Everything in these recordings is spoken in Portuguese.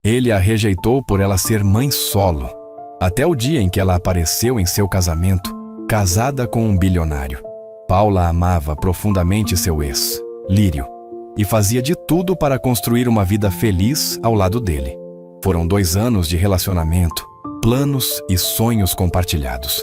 Ele a rejeitou por ela ser mãe solo, até o dia em que ela apareceu em seu casamento, casada com um bilionário. Paula amava profundamente seu ex, Lírio, e fazia de tudo para construir uma vida feliz ao lado dele. Foram 2 anos de relacionamento, planos e sonhos compartilhados.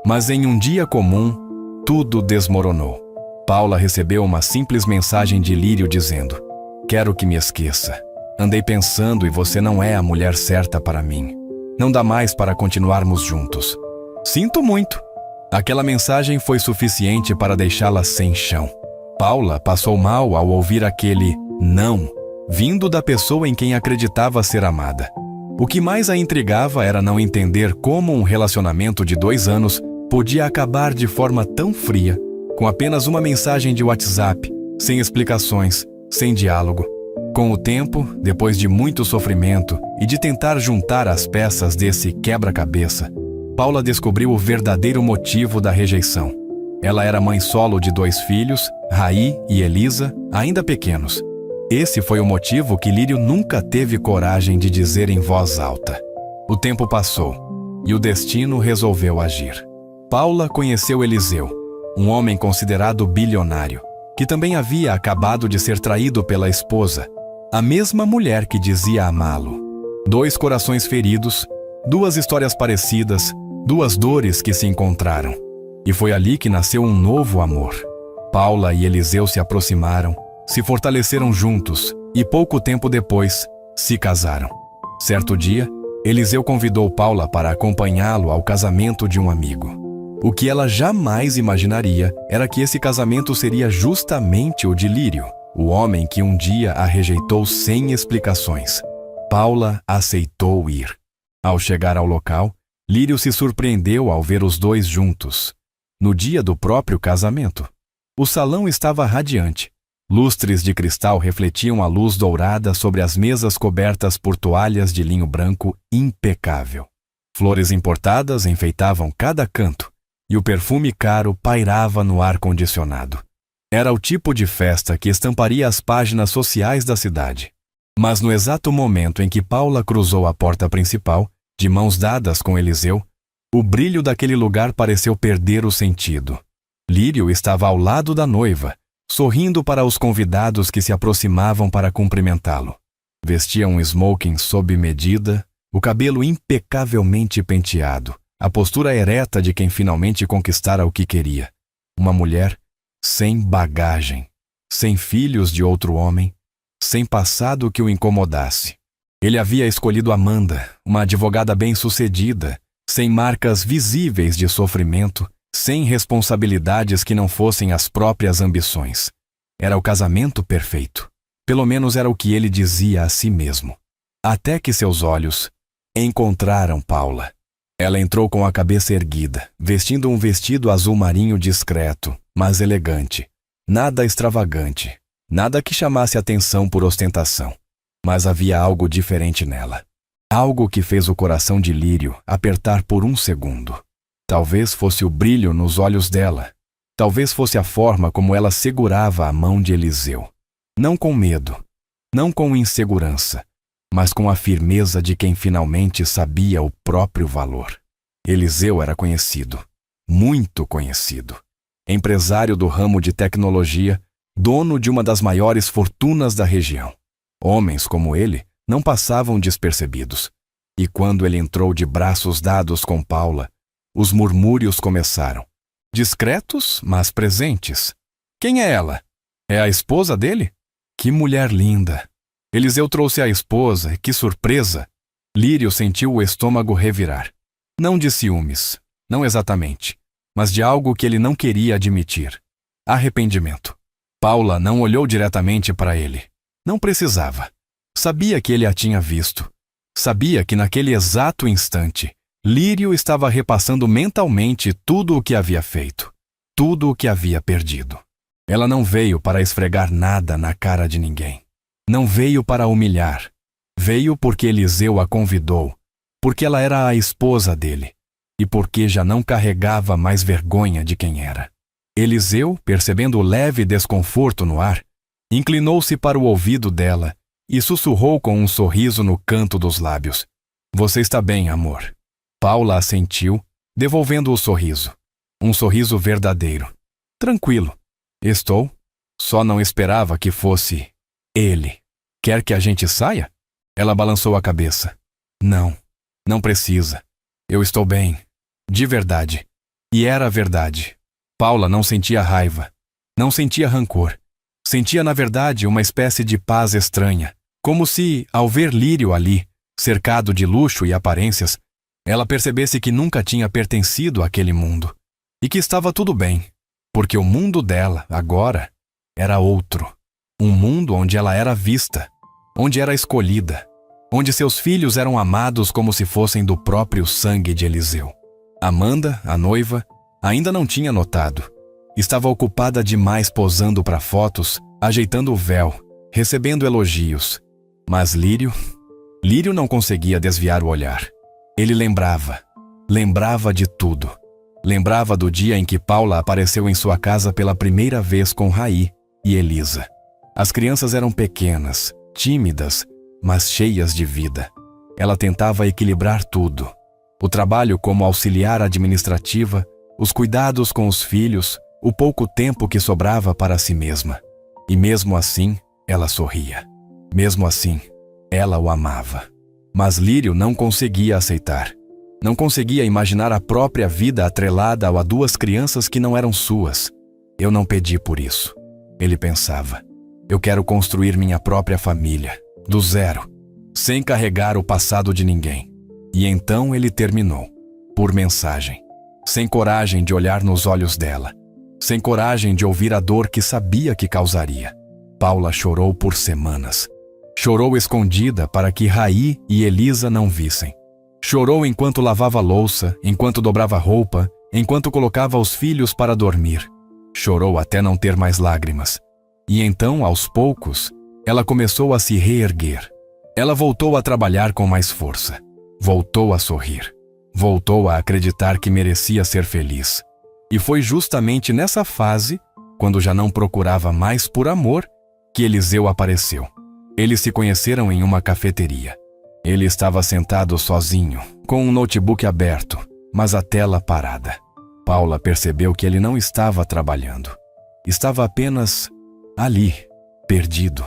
Mas em um dia comum, tudo desmoronou. Paula recebeu uma simples mensagem de Lírio dizendo: "Quero que me esqueça. Andei pensando e você não é a mulher certa para mim. Não dá mais para continuarmos juntos. Sinto muito." Aquela mensagem foi suficiente para deixá-la sem chão. Paula passou mal ao ouvir aquele não, vindo da pessoa em quem acreditava ser amada. O que mais a intrigava era não entender como um relacionamento de 2 anos podia acabar de forma tão fria, com apenas uma mensagem de WhatsApp, sem explicações, sem diálogo. Com o tempo, depois de muito sofrimento e de tentar juntar as peças desse quebra-cabeça, Paula descobriu o verdadeiro motivo da rejeição. Ela era mãe solo de 2 filhos, Raí e Elisa, ainda pequenos. Esse foi o motivo que Lírio nunca teve coragem de dizer em voz alta. O tempo passou e o destino resolveu agir. Paula conheceu Eliseu, um homem considerado bilionário, que também havia acabado de ser traído pela esposa, a mesma mulher que dizia amá-lo. 2 corações feridos, 2 histórias parecidas, 2 dores que se encontraram. E foi ali que nasceu um novo amor. Paula e Eliseu se aproximaram, se fortaleceram juntos e pouco tempo depois se casaram. Certo dia, Eliseu convidou Paula para acompanhá-lo ao casamento de um amigo. O que ela jamais imaginaria era que esse casamento seria justamente o de Lírio, o homem que um dia a rejeitou sem explicações. Paula aceitou ir. Ao chegar ao local, Lírio se surpreendeu ao ver os 2 juntos, no dia do próprio casamento. O salão estava radiante. Lustres de cristal refletiam a luz dourada sobre as mesas cobertas por toalhas de linho branco impecável. Flores importadas enfeitavam cada canto, e o perfume caro pairava no ar-condicionado. Era o tipo de festa que estamparia as páginas sociais da cidade. Mas no exato momento em que Paula cruzou a porta principal, de mãos dadas com Eliseu, o brilho daquele lugar pareceu perder o sentido. Lírio estava ao lado da noiva, sorrindo para os convidados que se aproximavam para cumprimentá-lo. Vestia um smoking sob medida, o cabelo impecavelmente penteado, a postura ereta de quem finalmente conquistara o que queria. Uma mulher sem bagagem, sem filhos de outro homem, sem passado que o incomodasse. Ele havia escolhido Amanda, uma advogada bem-sucedida, sem marcas visíveis de sofrimento, sem responsabilidades que não fossem as próprias ambições. Era o casamento perfeito. Pelo menos era o que ele dizia a si mesmo. Até que seus olhos encontraram Paula. Ela entrou com a cabeça erguida, vestindo um vestido azul marinho discreto, mas elegante. Nada extravagante, nada que chamasse atenção por ostentação. Mas havia algo diferente nela. Algo que fez o coração de Lírio apertar por um segundo. Talvez fosse o brilho nos olhos dela. Talvez fosse a forma como ela segurava a mão de Eliseu. Não com medo, não com insegurança, mas com a firmeza de quem finalmente sabia o próprio valor. Eliseu era conhecido, muito conhecido. Empresário do ramo de tecnologia, dono de uma das maiores fortunas da região. Homens como ele não passavam despercebidos. E quando ele entrou de braços dados com Paula, os murmúrios começaram. Discretos, mas presentes. Quem é ela? É a esposa dele? Que mulher linda! Eliseu trouxe a esposa, que surpresa! Lírio sentiu o estômago revirar. Não de ciúmes, não exatamente, mas de algo que ele não queria admitir. Arrependimento. Paula não olhou diretamente para ele. Não precisava. Sabia que ele a tinha visto. Sabia que naquele exato instante, Lírio estava repassando mentalmente tudo o que havia feito, tudo o que havia perdido. Ela não veio para esfregar nada na cara de ninguém. Não veio para humilhar. Veio porque Eliseu a convidou, porque ela era a esposa dele e porque já não carregava mais vergonha de quem era. Eliseu, percebendo o leve desconforto no ar, inclinou-se para o ouvido dela e sussurrou com um sorriso no canto dos lábios: "Você está bem, amor?" Paula assentiu, devolvendo o sorriso. Um sorriso verdadeiro. "Tranquilo. Estou. Só não esperava que fosse ele. Quer que a gente saia?" Ela balançou a cabeça. "Não. Não precisa. Eu estou bem. De verdade." E era verdade. Paula não sentia raiva. Não sentia rancor. Sentia, na verdade, uma espécie de paz estranha. Como se, ao ver Lírio ali, cercado de luxo e aparências, ela percebesse que nunca tinha pertencido àquele mundo. E que estava tudo bem, porque o mundo dela, agora, era outro. Um mundo onde ela era vista, onde era escolhida, onde seus filhos eram amados como se fossem do próprio sangue de Eliseu. Amanda, a noiva, ainda não tinha notado. Estava ocupada demais posando para fotos, ajeitando o véu, recebendo elogios. Mas Lírio não conseguia desviar o olhar. Ele lembrava de tudo. Lembrava do dia em que Paula apareceu em sua casa pela primeira vez com Raí e Elisa. As crianças eram pequenas, tímidas, mas cheias de vida. Ela tentava equilibrar tudo. O trabalho como auxiliar administrativa, os cuidados com os filhos, o pouco tempo que sobrava para si mesma. E mesmo assim, ela sorria. Mesmo assim, ela o amava. Mas Lírio não conseguia aceitar. Não conseguia imaginar a própria vida atrelada a duas crianças que não eram suas. "Eu não pedi por isso", ele pensava. "Eu quero construir minha própria família, do zero, sem carregar o passado de ninguém." E então ele terminou, por mensagem, sem coragem de olhar nos olhos dela, sem coragem de ouvir a dor que sabia que causaria. Paula chorou por semanas. Chorou escondida para que Raí e Elisa não vissem. Chorou enquanto lavava louça, enquanto dobrava roupa, enquanto colocava os filhos para dormir. Chorou até não ter mais lágrimas. E então, aos poucos, ela começou a se reerguer. Ela voltou a trabalhar com mais força. Voltou a sorrir. Voltou a acreditar que merecia ser feliz. E foi justamente nessa fase, quando já não procurava mais por amor, que Eliseu apareceu. Eles se conheceram em uma cafeteria. Ele estava sentado sozinho, com um notebook aberto, mas a tela parada. Paula percebeu que ele não estava trabalhando. Estava apenas ali, perdido.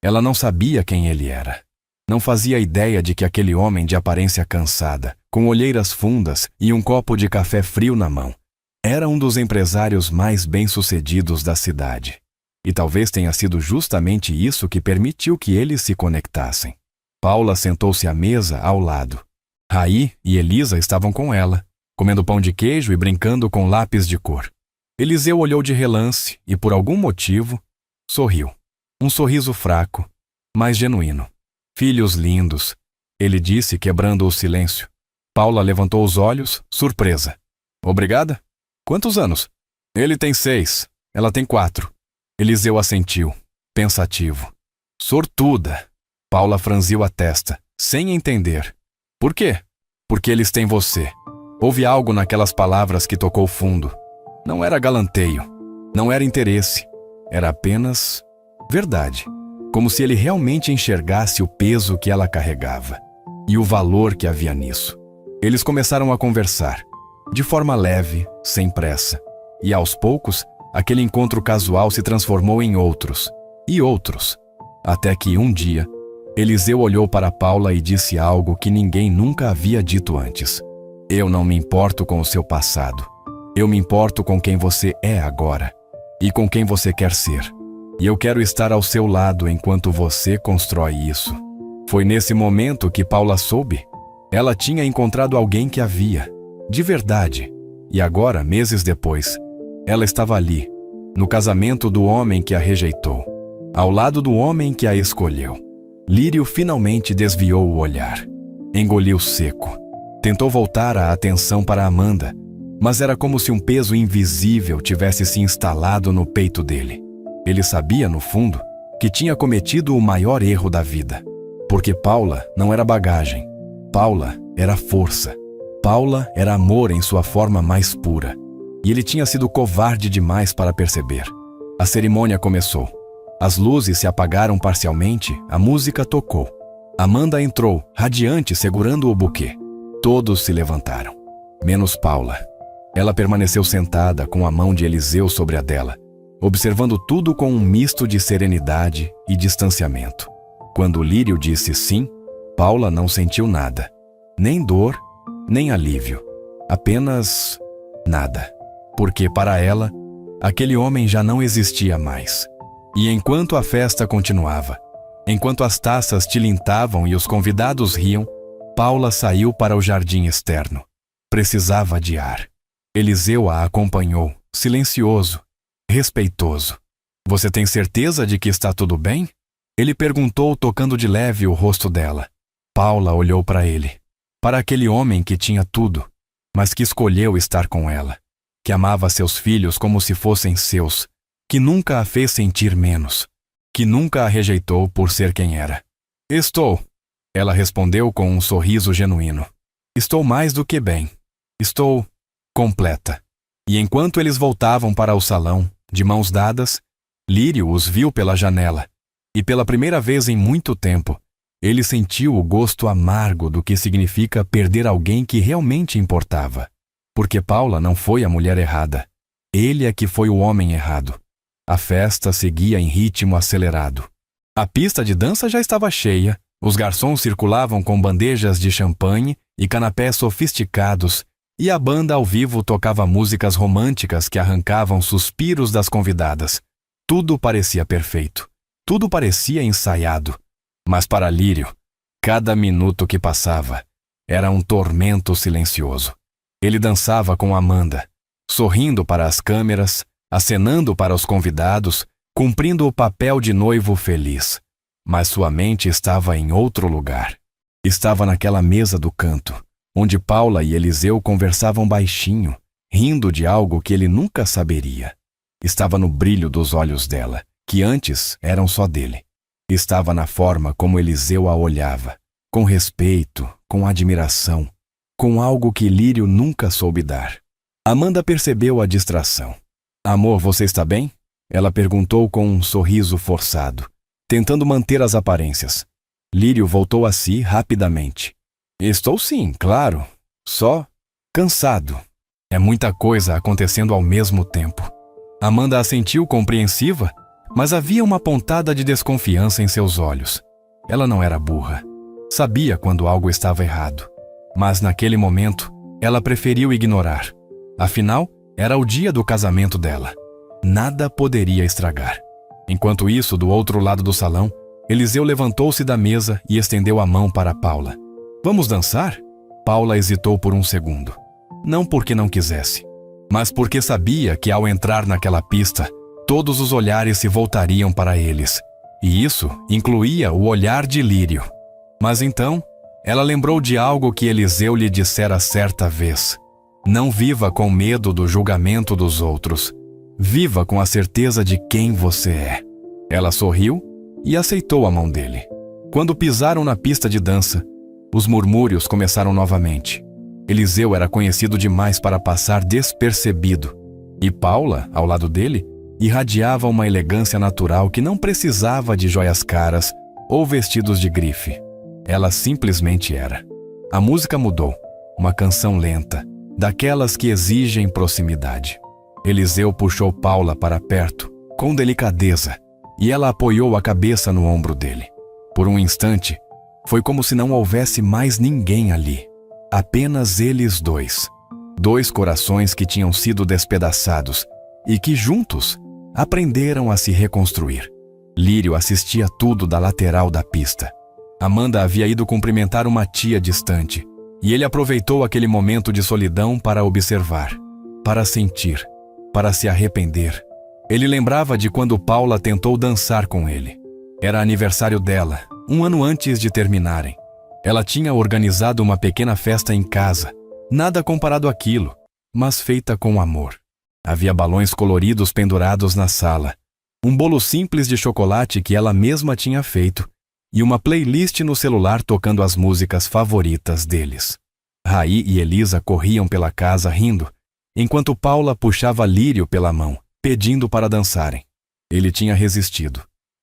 Ela não sabia quem ele era. Não fazia ideia de que aquele homem de aparência cansada, com olheiras fundas e um copo de café frio na mão, era um dos empresários mais bem-sucedidos da cidade. E talvez tenha sido justamente isso que permitiu que eles se conectassem. Paula sentou-se à mesa ao lado. Raí e Elisa estavam com ela, comendo pão de queijo e brincando com lápis de cor. Eliseu olhou de relance e, por algum motivo, sorriu. Um sorriso fraco, mas genuíno. "Filhos lindos", ele disse, quebrando o silêncio. Paula levantou os olhos, surpresa. "Obrigada? Quantos anos?" "Ele tem 6, ela tem 4. Eliseu assentiu, pensativo. "Sortuda." Paula franziu a testa, sem entender. "Por quê?" "Porque eles têm você." Houve algo naquelas palavras que tocou fundo. Não era galanteio, não era interesse. Era apenas verdade. Como se ele realmente enxergasse o peso que ela carregava e o valor que havia nisso. Eles começaram a conversar, de forma leve, sem pressa. E aos poucos, aquele encontro casual se transformou em outros, e outros. Até que um dia, Eliseu olhou para Paula e disse algo que ninguém nunca havia dito antes. "Eu não me importo com o seu passado. Eu me importo com quem você é agora e com quem você quer ser. E eu quero estar ao seu lado enquanto você constrói isso." Foi nesse momento que Paula soube. Ela tinha encontrado alguém que havia, de verdade. E agora, meses depois, ela estava ali, no casamento do homem que a rejeitou, ao lado do homem que a escolheu. Lírio finalmente desviou o olhar. Engoliu seco. Tentou voltar a atenção para Amanda, mas era como se um peso invisível tivesse se instalado no peito dele. Ele sabia, no fundo, que tinha cometido o maior erro da vida. Porque Paula não era bagagem. Paula era força. Paula era amor em sua forma mais pura. E ele tinha sido covarde demais para perceber. A cerimônia começou. As luzes se apagaram parcialmente, a música tocou. Amanda entrou, radiante, segurando o buquê. Todos se levantaram, menos Paula. Ela permaneceu sentada com a mão de Eliseu sobre a dela, observando tudo com um misto de serenidade e distanciamento. Quando Lírio disse sim, Paula não sentiu nada. Nem dor, nem alívio. Apenas nada. Porque para ela, aquele homem já não existia mais. E enquanto a festa continuava, enquanto as taças tilintavam e os convidados riam, Paula saiu para o jardim externo. Precisava de ar. Eliseu a acompanhou, silencioso, respeitoso. Você tem certeza de que está tudo bem? Ele perguntou, tocando de leve o rosto dela. Paula olhou para ele, para aquele homem que tinha tudo, mas que escolheu estar com ela, que amava seus filhos como se fossem seus, que nunca a fez sentir menos, que nunca a rejeitou por ser quem era. Estou, ela respondeu com um sorriso genuíno. Estou mais do que bem. Estou completa. E enquanto eles voltavam para o salão, de mãos dadas, Lírio os viu pela janela, e pela primeira vez em muito tempo, ele sentiu o gosto amargo do que significa perder alguém que realmente importava. Porque Paula não foi a mulher errada. Ele é que foi o homem errado. A festa seguia em ritmo acelerado. A pista de dança já estava cheia, os garçons circulavam com bandejas de champanhe e canapés sofisticados, e a banda ao vivo tocava músicas românticas que arrancavam suspiros das convidadas. Tudo parecia perfeito. Tudo parecia ensaiado. Mas para Lírio, cada minuto que passava era um tormento silencioso. Ele dançava com Amanda, sorrindo para as câmeras, acenando para os convidados, cumprindo o papel de noivo feliz. Mas sua mente estava em outro lugar. Estava naquela mesa do canto, onde Paula e Eliseu conversavam baixinho, rindo de algo que ele nunca saberia. Estava no brilho dos olhos dela, que antes eram só dele. Estava na forma como Eliseu a olhava, com respeito, com admiração, com algo que Lírio nunca soube dar. Amanda percebeu a distração. Amor, você está bem? Ela perguntou com um sorriso forçado, tentando manter as aparências. Lírio voltou a si rapidamente. Estou sim, claro. Só cansado. É muita coisa acontecendo ao mesmo tempo. Amanda assentiu compreensiva, mas havia uma pontada de desconfiança em seus olhos. Ela não era burra. Sabia quando algo estava errado. Mas naquele momento, ela preferiu ignorar. Afinal, era o dia do casamento dela. Nada poderia estragar. Enquanto isso, do outro lado do salão, Eliseu levantou-se da mesa e estendeu a mão para Paula. Vamos dançar? Paula hesitou por um segundo. Não porque não quisesse, mas porque sabia que ao entrar naquela pista, todos os olhares se voltariam para eles. E isso incluía o olhar de Lírio. Mas então, ela lembrou de algo que Eliseu lhe dissera certa vez. Não viva com medo do julgamento dos outros. Viva com a certeza de quem você é. Ela sorriu e aceitou a mão dele. Quando pisaram na pista de dança, os murmúrios começaram novamente. Eliseu era conhecido demais para passar despercebido. E Paula, ao lado dele, irradiava uma elegância natural que não precisava de joias caras ou vestidos de grife. Ela simplesmente era. A música mudou. Uma canção lenta, daquelas que exigem proximidade. Eliseu puxou Paula para perto, com delicadeza, e ela apoiou a cabeça no ombro dele. Por um instante, foi como se não houvesse mais ninguém ali. Apenas eles dois. Dois corações que tinham sido despedaçados e que, juntos, aprenderam a se reconstruir. Lírio assistia tudo da lateral da pista. Amanda havia ido cumprimentar uma tia distante, e ele aproveitou aquele momento de solidão para observar, para sentir, para se arrepender. Ele lembrava de quando Paula tentou dançar com ele. Era aniversário dela, um ano antes de terminarem. Ela tinha organizado uma pequena festa em casa, nada comparado àquilo, mas feita com amor. Havia balões coloridos pendurados na sala, um bolo simples de chocolate que ela mesma tinha feito e uma playlist no celular tocando as músicas favoritas deles. Raí e Elisa corriam pela casa rindo, enquanto Paula puxava Lírio pela mão, pedindo para dançarem. Ele tinha resistido.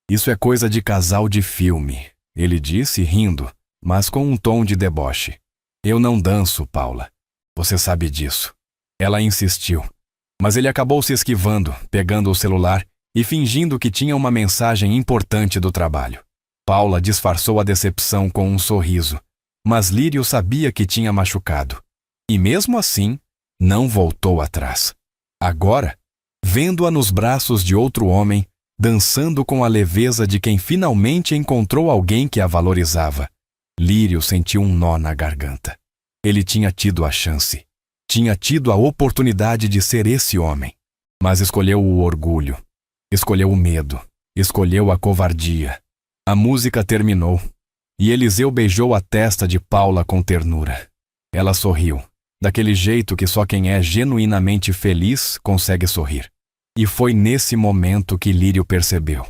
Isso é coisa de casal de filme, ele disse, rindo, mas com um tom de deboche. Eu não danço, Paula. Você sabe disso. Ela insistiu, mas ele acabou se esquivando, pegando o celular e fingindo que tinha uma mensagem importante do trabalho. Paula disfarçou a decepção com um sorriso, mas Lírio sabia que tinha machucado. E mesmo assim, não voltou atrás. Agora, vendo-a nos braços de outro homem, dançando com a leveza de quem finalmente encontrou alguém que a valorizava, Lírio sentiu um nó na garganta. Ele tinha tido a chance. Tinha tido a oportunidade de ser esse homem. Mas escolheu o orgulho. Escolheu o medo. Escolheu a covardia. A música terminou. E Eliseu beijou a testa de Paula com ternura. Ela sorriu, daquele jeito que só quem é genuinamente feliz consegue sorrir. E foi nesse momento que Lírio percebeu.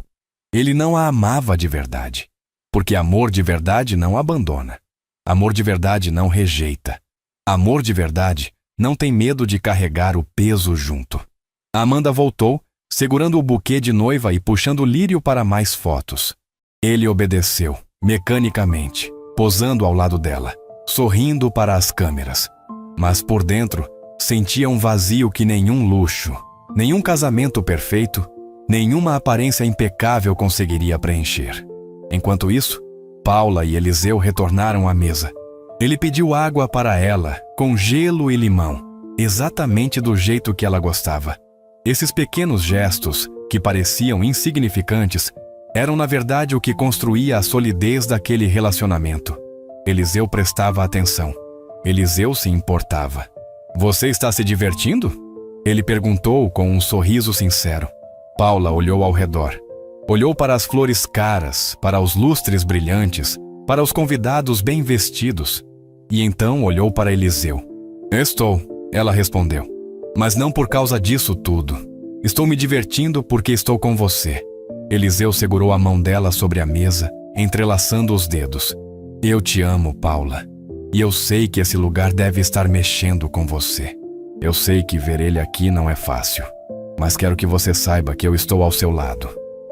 Ele não a amava de verdade. Porque amor de verdade não abandona. Amor de verdade não rejeita. Amor de verdade não tem medo de carregar o peso junto. Amanda voltou, segurando o buquê de noiva e puxando Lírio para mais fotos. Ele obedeceu, mecanicamente, posando ao lado dela, sorrindo para as câmeras. Mas por dentro, sentia um vazio que nenhum luxo, nenhum casamento perfeito, nenhuma aparência impecável conseguiria preencher. Enquanto isso, Paula e Eliseu retornaram à mesa. Ele pediu água para ela, com gelo e limão, exatamente do jeito que ela gostava. Esses pequenos gestos, que pareciam insignificantes, eram na verdade o que construía a solidez daquele relacionamento. Eliseu prestava atenção. Eliseu se importava. Você está se divertindo? Ele perguntou com um sorriso sincero. Paula olhou ao redor. Olhou para as flores caras, para os lustres brilhantes, para os convidados bem vestidos. E então olhou para Eliseu. Estou, ela respondeu. Mas não por causa disso tudo. Estou me divertindo porque estou com você. Eliseu segurou a mão dela sobre a mesa, entrelaçando os dedos. Eu te amo, Paula. E eu sei que esse lugar deve estar mexendo com você. Eu sei que ver ele aqui não é fácil. Mas quero que você saiba que eu estou ao seu lado.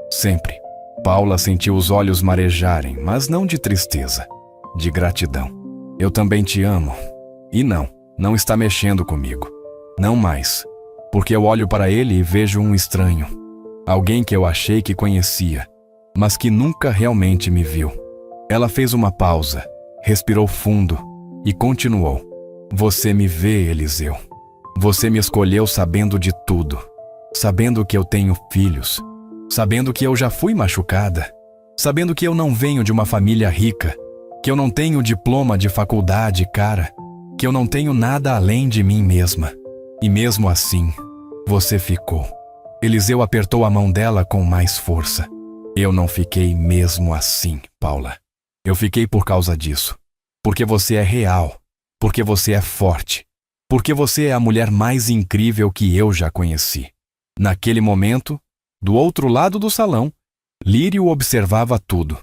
Sempre. Paula sentiu os olhos marejarem, mas não de tristeza, de gratidão. Eu também te amo. E não está mexendo comigo. Não mais. Porque eu olho para ele e vejo um estranho. Alguém que eu achei que conhecia, mas que nunca realmente me viu. Ela fez uma pausa, respirou fundo e continuou. Você me vê, Eliseu. Você me escolheu sabendo de tudo. Sabendo que eu tenho filhos. Sabendo que eu já fui machucada. Sabendo que eu não venho de uma família rica. Que eu não tenho diploma de faculdade, cara. Que eu não tenho nada além de mim mesma. E mesmo assim, você ficou. Eliseu apertou a mão dela com mais força. Eu não fiquei mesmo assim, Paula. Eu fiquei por causa disso. Porque você é real. Porque você é forte. Porque você é a mulher mais incrível que eu já conheci. Naquele momento, do outro lado do salão, Lírio observava tudo.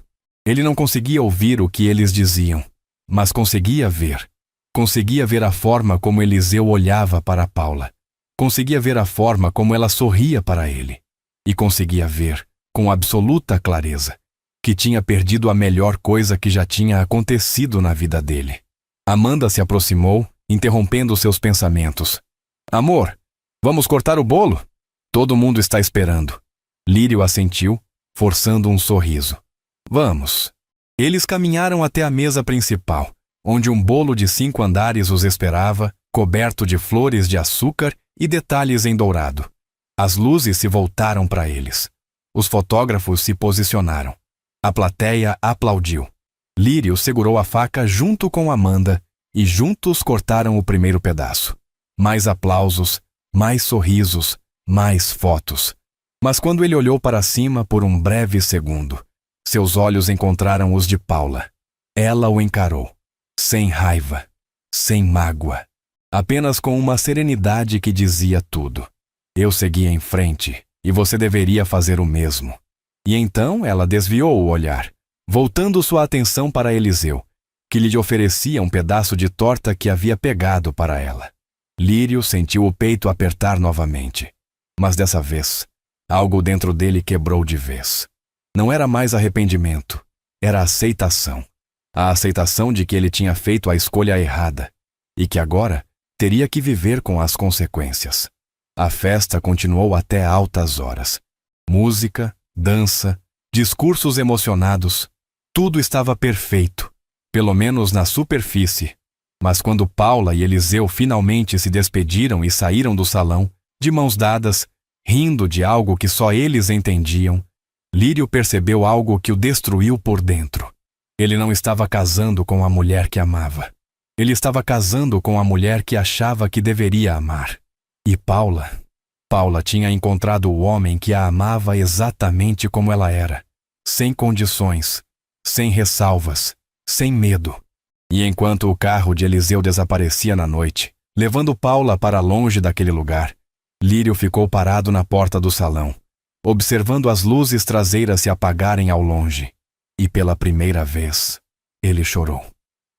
Ele não conseguia ouvir o que eles diziam, mas conseguia ver. Conseguia ver a forma como Eliseu olhava para Paula. Conseguia ver a forma como ela sorria para ele. E conseguia ver, com absoluta clareza, que tinha perdido a melhor coisa que já tinha acontecido na vida dele. Amanda se aproximou, interrompendo seus pensamentos. Amor, vamos cortar o bolo? Todo mundo está esperando. Lírio assentiu, forçando um sorriso. Vamos. Eles caminharam até a mesa principal, onde um bolo de 5 andares os esperava, coberto de flores de açúcar e detalhes em dourado. As luzes se voltaram para eles. Os fotógrafos se posicionaram. A plateia aplaudiu. Lírio segurou a faca junto com Amanda e juntos cortaram o primeiro pedaço. Mais aplausos, mais sorrisos, mais fotos. Mas quando ele olhou para cima por um breve segundo, seus olhos encontraram os de Paula. Ela o encarou, sem raiva, sem mágoa, apenas com uma serenidade que dizia tudo. Eu seguia em frente, e você deveria fazer o mesmo. E então ela desviou o olhar, voltando sua atenção para Eliseu, que lhe oferecia um pedaço de torta que havia pegado para ela. Lírio sentiu o peito apertar novamente, mas dessa vez, algo dentro dele quebrou de vez. Não era mais arrependimento, era aceitação. A aceitação de que ele tinha feito a escolha errada e que agora teria que viver com as consequências. A festa continuou até altas horas. Música, dança, discursos emocionados, tudo estava perfeito, pelo menos na superfície. Mas quando Paula e Eliseu finalmente se despediram e saíram do salão, de mãos dadas, rindo de algo que só eles entendiam, Lírio percebeu algo que o destruiu por dentro. Ele não estava casando com a mulher que amava. Ele estava casando com a mulher que achava que deveria amar. E Paula tinha encontrado o homem que a amava exatamente como ela era, sem condições, sem ressalvas, sem medo. E enquanto o carro de Eliseu desaparecia na noite, levando Paula para longe daquele lugar, Lírio ficou parado na porta do salão, observando as luzes traseiras se apagarem ao longe. E pela primeira vez, ele chorou.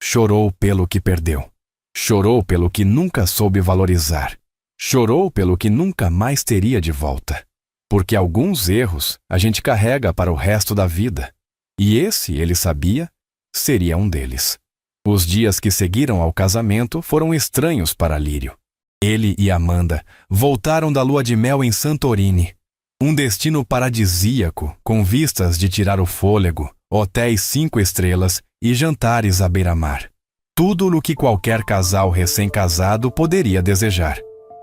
Chorou pelo que perdeu. Chorou pelo que nunca soube valorizar. Chorou pelo que nunca mais teria de volta. Porque alguns erros a gente carrega para o resto da vida. E esse, ele sabia, seria um deles. Os dias que seguiram ao casamento foram estranhos para Lírio. Ele e Amanda voltaram da lua de mel em Santorini, um destino paradisíaco com vistas de tirar o fôlego, hotéis 5 estrelas e jantares à beira-mar. Tudo o que qualquer casal recém-casado poderia desejar.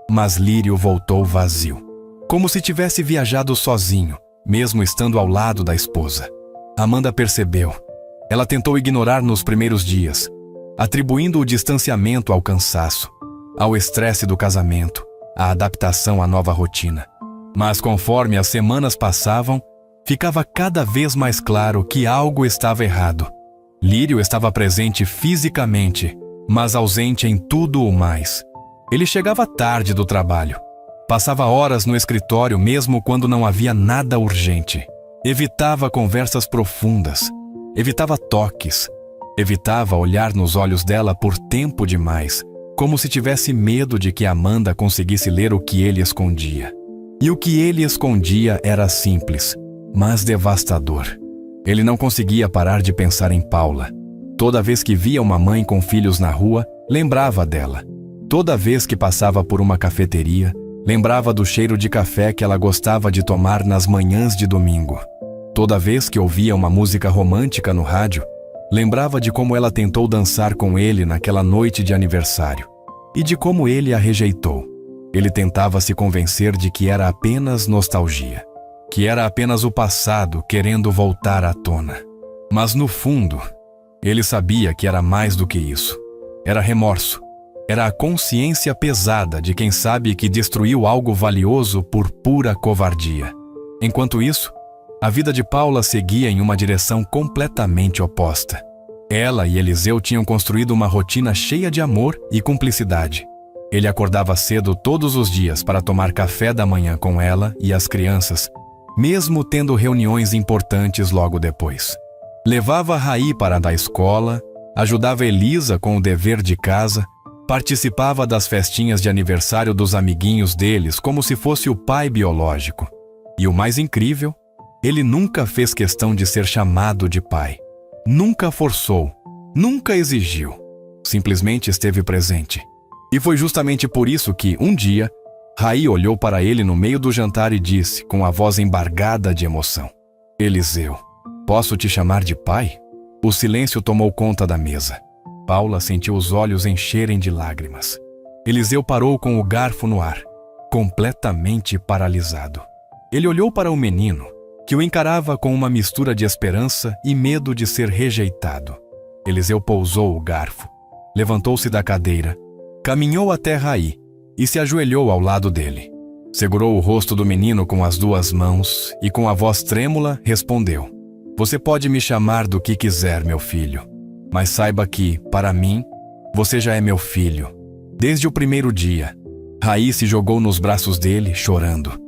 Mas Lírio voltou vazio, como se tivesse viajado sozinho, mesmo estando ao lado da esposa. Amanda percebeu. Ela tentou ignorar nos primeiros dias, atribuindo o distanciamento ao cansaço, ao estresse do casamento, à adaptação à nova rotina. Mas conforme as semanas passavam, ficava cada vez mais claro que algo estava errado. Lírio estava presente fisicamente, mas ausente em tudo o mais. Ele chegava tarde do trabalho, passava horas no escritório mesmo quando não havia nada urgente. Evitava conversas profundas, evitava toques, evitava olhar nos olhos dela por tempo demais, como se tivesse medo de que Amanda conseguisse ler o que ele escondia. E o que ele escondia era simples, mas devastador. Ele não conseguia parar de pensar em Paula. Toda vez que via uma mãe com filhos na rua, lembrava dela. Toda vez que passava por uma cafeteria, lembrava do cheiro de café que ela gostava de tomar nas manhãs de domingo. Toda vez que ouvia uma música romântica no rádio, lembrava de como ela tentou dançar com ele naquela noite de aniversário e de como ele a rejeitou. Ele tentava se convencer de que era apenas nostalgia, que era apenas o passado querendo voltar à tona. Mas no fundo, ele sabia que era mais do que isso. Era remorso. Era a consciência pesada de quem sabe que destruiu algo valioso por pura covardia. Enquanto isso, a vida de Paula seguia em uma direção completamente oposta. Ela e Eliseu tinham construído uma rotina cheia de amor e cumplicidade. Ele acordava cedo todos os dias para tomar café da manhã com ela e as crianças, mesmo tendo reuniões importantes logo depois. Levava Raí para a escola, ajudava Elisa com o dever de casa, participava das festinhas de aniversário dos amiguinhos deles como se fosse o pai biológico. E o mais incrível, ele nunca fez questão de ser chamado de pai. Nunca forçou, nunca exigiu. Simplesmente esteve presente. E foi justamente por isso que, um dia, Raí olhou para ele no meio do jantar e disse, com a voz embargada de emoção: "Eliseu, posso te chamar de pai?" O silêncio tomou conta da mesa. Paula sentiu os olhos encherem de lágrimas. Eliseu parou com o garfo no ar, completamente paralisado. Ele olhou para o menino, que o encarava com uma mistura de esperança e medo de ser rejeitado. Eliseu pousou o garfo, levantou-se da cadeira, caminhou até Raí e se ajoelhou ao lado dele. Segurou o rosto do menino com as 2 mãos e com a voz trêmula respondeu: "Você pode me chamar do que quiser, meu filho, mas saiba que, para mim, você já é meu filho, desde o primeiro dia." Raí se jogou nos braços dele, chorando.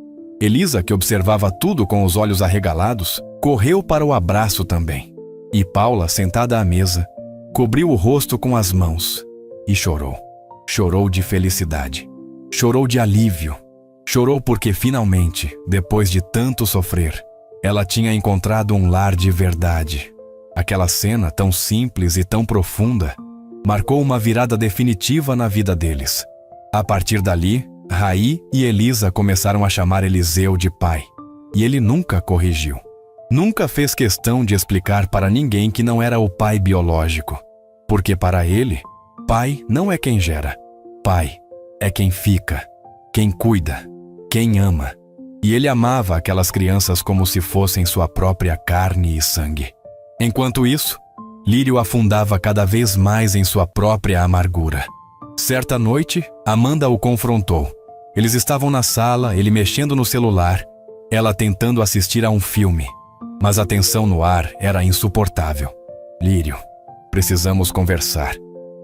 Elisa, que observava tudo com os olhos arregalados, correu para o abraço também. E Paula, sentada à mesa, cobriu o rosto com as mãos e chorou. Chorou de felicidade. Chorou de alívio. Chorou porque finalmente, depois de tanto sofrer, Ela tinha encontrado um lar de verdade. Aquela cena, tão simples e tão profunda, marcou uma virada definitiva na vida deles. A partir dali, Raí e Elisa começaram a chamar Eliseu de pai. E ele nunca corrigiu. Nunca fez questão de explicar para ninguém que não era o pai biológico. Porque para ele, pai não é quem gera. Pai é quem fica, quem cuida, quem ama. E ele amava aquelas crianças como se fossem sua própria carne e sangue. Enquanto isso, Lírio afundava cada vez mais em sua própria amargura. Certa noite, Amanda o confrontou. Eles estavam na sala, ele mexendo no celular, ela tentando assistir a um filme. Mas a tensão no ar era insuportável. Lírio, precisamos conversar,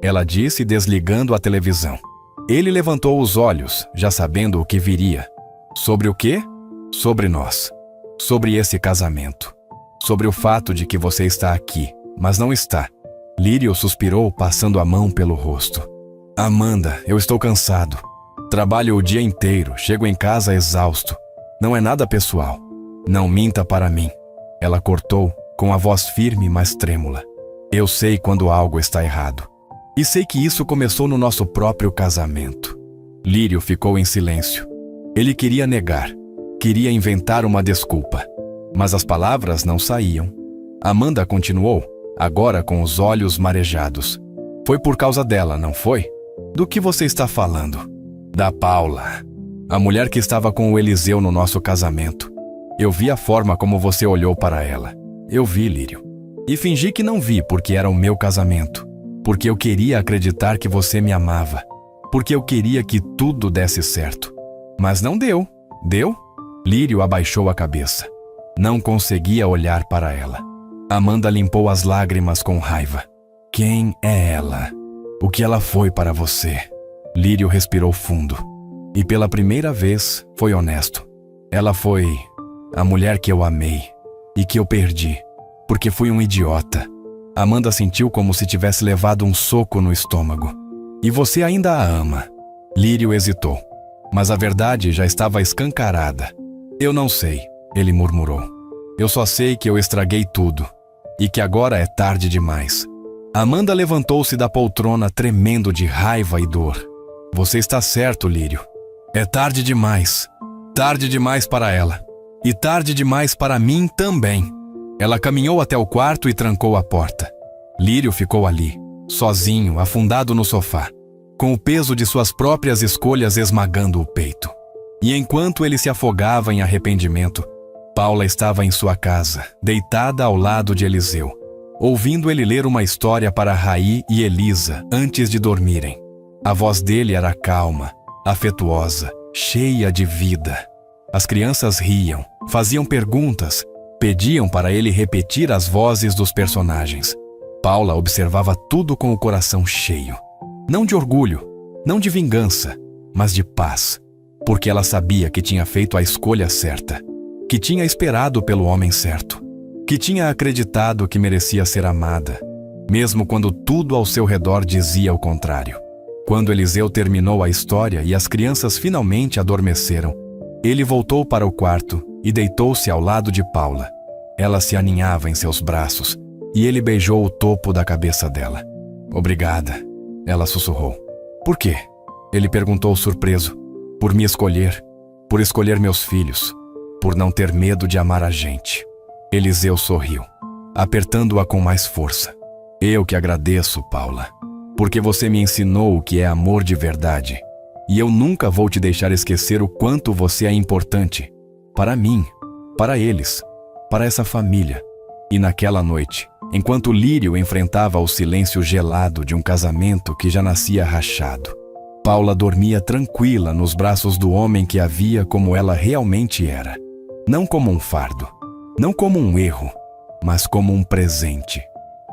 ela disse, desligando a televisão. Ele levantou os olhos, já sabendo o que viria. Sobre o quê? Sobre nós. Sobre esse casamento. Sobre o fato de que você está aqui, mas não está. Lírio suspirou, passando a mão pelo rosto. Amanda, eu estou cansado. Trabalho o dia inteiro, chego em casa exausto. Não é nada pessoal. Não minta para mim. Ela cortou, com a voz firme, mas trêmula. Eu sei quando algo está errado. E sei que isso começou no nosso próprio casamento. Lírio ficou em silêncio. Ele queria negar. Queria inventar uma desculpa. Mas as palavras não saíam. Amanda continuou, agora com os olhos marejados. Foi por causa dela, não foi? Do que você está falando? Da Paula. A mulher que estava com o Eliseu no nosso casamento. Eu vi a forma como você olhou para ela. Eu vi, Lírio. E fingi que não vi porque era o meu casamento. Porque eu queria acreditar que você me amava. Porque eu queria que tudo desse certo. Mas não deu. Deu? Lírio abaixou a cabeça. Não conseguia olhar para ela. Amanda limpou as lágrimas com raiva. Quem é ela? O que ela foi para você? Lírio respirou fundo. E pela primeira vez, foi honesto. Ela foi a mulher que eu amei e que eu perdi, porque fui um idiota. Amanda sentiu como se tivesse levado um soco no estômago. E você ainda a ama. Lírio hesitou, mas a verdade já estava escancarada. Eu não sei, ele murmurou. Eu só sei que eu estraguei tudo e que agora é tarde demais. Amanda levantou-se da poltrona tremendo de raiva e dor. Você está certo, Lírio. É tarde demais. Tarde demais para ela. E tarde demais para mim também. Ela caminhou até o quarto e trancou a porta. Lírio ficou ali, sozinho, afundado no sofá, com o peso de suas próprias escolhas esmagando o peito. E enquanto ele se afogava em arrependimento, Paula estava em sua casa, deitada ao lado de Eliseu, ouvindo ele ler uma história para Raí e Elisa antes de dormirem. A voz dele era calma, afetuosa, cheia de vida. As crianças riam, faziam perguntas, pediam para ele repetir as vozes dos personagens. Paula observava tudo com o coração cheio. Não de orgulho, não de vingança, mas de paz. Porque ela sabia que tinha feito a escolha certa, que tinha esperado pelo homem certo, que tinha acreditado que merecia ser amada, mesmo quando tudo ao seu redor dizia o contrário. Quando Eliseu terminou a história e as crianças finalmente adormeceram, ele voltou para o quarto e deitou-se ao lado de Paula. Ela se aninhava em seus braços e ele beijou o topo da cabeça dela. Obrigada, ela sussurrou. Por quê? Ele perguntou surpreso. Por me escolher, por escolher meus filhos, por não ter medo de amar a gente. Eliseu sorriu, apertando-a com mais força. Eu que agradeço, Paula, porque você me ensinou o que é amor de verdade. E eu nunca vou te deixar esquecer o quanto você é importante. Para mim, para eles, para essa família. E naquela noite, enquanto Lírio enfrentava o silêncio gelado de um casamento que já nascia rachado, Paula dormia tranquila nos braços do homem que a via como ela realmente era. Não como um fardo, não como um erro, mas como um presente.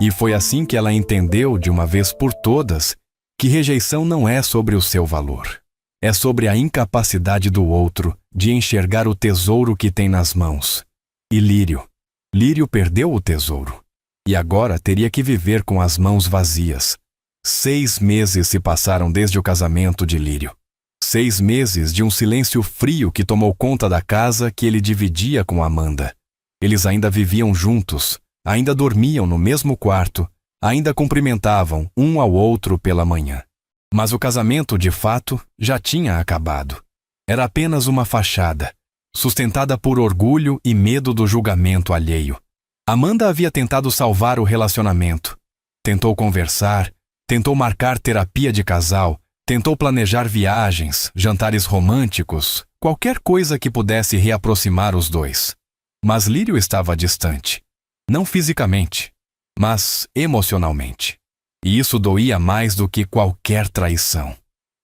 E foi assim que ela entendeu de uma vez por todas que rejeição não é sobre o seu valor. É sobre a incapacidade do outro de enxergar o tesouro que tem nas mãos. E Lírio perdeu o tesouro. E agora teria que viver com as mãos vazias. 6 meses se passaram desde o casamento de Lírio. 6 meses de um silêncio frio que tomou conta da casa que ele dividia com Amanda. Eles ainda viviam juntos, ainda dormiam no mesmo quarto, ainda cumprimentavam um ao outro pela manhã. Mas o casamento, de fato, já tinha acabado. Era apenas uma fachada, sustentada por orgulho e medo do julgamento alheio. Amanda havia tentado salvar o relacionamento. Tentou conversar, tentou marcar terapia de casal, tentou planejar viagens, jantares românticos, qualquer coisa que pudesse reaproximar os dois. Mas Lírio estava distante. Não fisicamente, mas emocionalmente. E isso doía mais do que qualquer traição.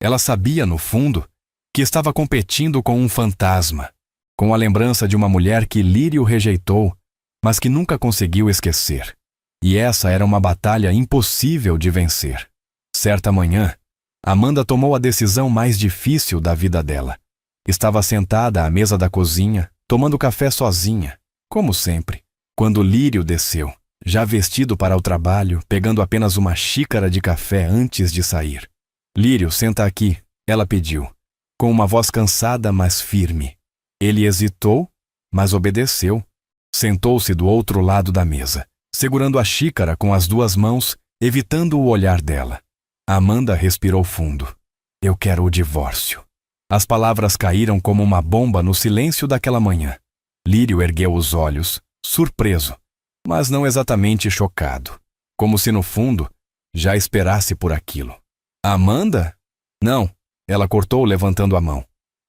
Ela sabia, no fundo, que estava competindo com um fantasma, com a lembrança de uma mulher que Lírio rejeitou, mas que nunca conseguiu esquecer. E essa era uma batalha impossível de vencer. Certa manhã, Amanda tomou a decisão mais difícil da vida dela. Estava sentada à mesa da cozinha, tomando café sozinha, como sempre, quando Lírio desceu, já vestido para o trabalho, pegando apenas uma xícara de café antes de sair. "Lírio, senta aqui", ela pediu, com uma voz cansada, mas firme. Ele hesitou, mas obedeceu. Sentou-se do outro lado da mesa, segurando a xícara com as duas mãos, evitando o olhar dela. Amanda respirou fundo. "Eu quero o divórcio." As palavras caíram como uma bomba no silêncio daquela manhã. Lírio ergueu os olhos, surpreso, mas não exatamente chocado, como se no fundo já esperasse por aquilo. "Amanda?" "Não", ela cortou levantando a mão.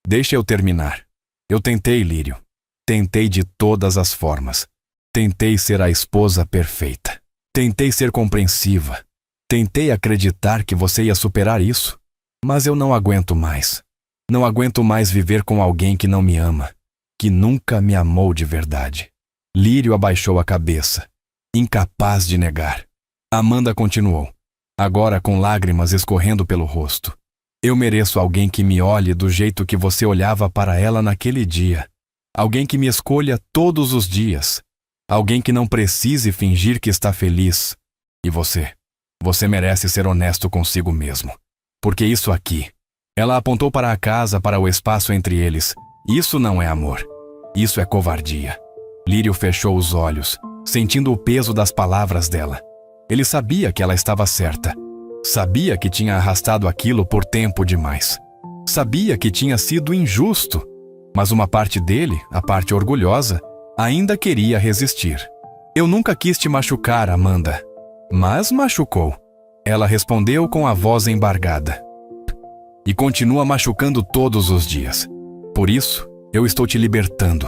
"Deixa eu terminar. Eu tentei, Lírio. Tentei de todas as formas. Tentei ser a esposa perfeita. Tentei ser compreensiva. Tentei acreditar que você ia superar isso. Mas eu não aguento mais. Não aguento mais viver com alguém que não me ama, que nunca me amou de verdade." Lírio abaixou a cabeça, incapaz de negar. Amanda continuou, agora com lágrimas escorrendo pelo rosto. "Eu mereço alguém que me olhe do jeito que você olhava para ela naquele dia. Alguém que me escolha todos os dias. Alguém que não precise fingir que está feliz. E você? Você merece ser honesto consigo mesmo. Porque isso aqui..." Ela apontou para a casa, para o espaço entre eles. "Isso não é amor. Isso é covardia." Lírio fechou os olhos, sentindo o peso das palavras dela. Ele sabia que ela estava certa. Sabia que tinha arrastado aquilo por tempo demais. Sabia que tinha sido injusto. Mas uma parte dele, a parte orgulhosa, ainda queria resistir. "Eu nunca quis te machucar, Amanda." "Mas machucou." Ela respondeu com a voz embargada. "E continua machucando todos os dias. Por isso, eu estou te libertando.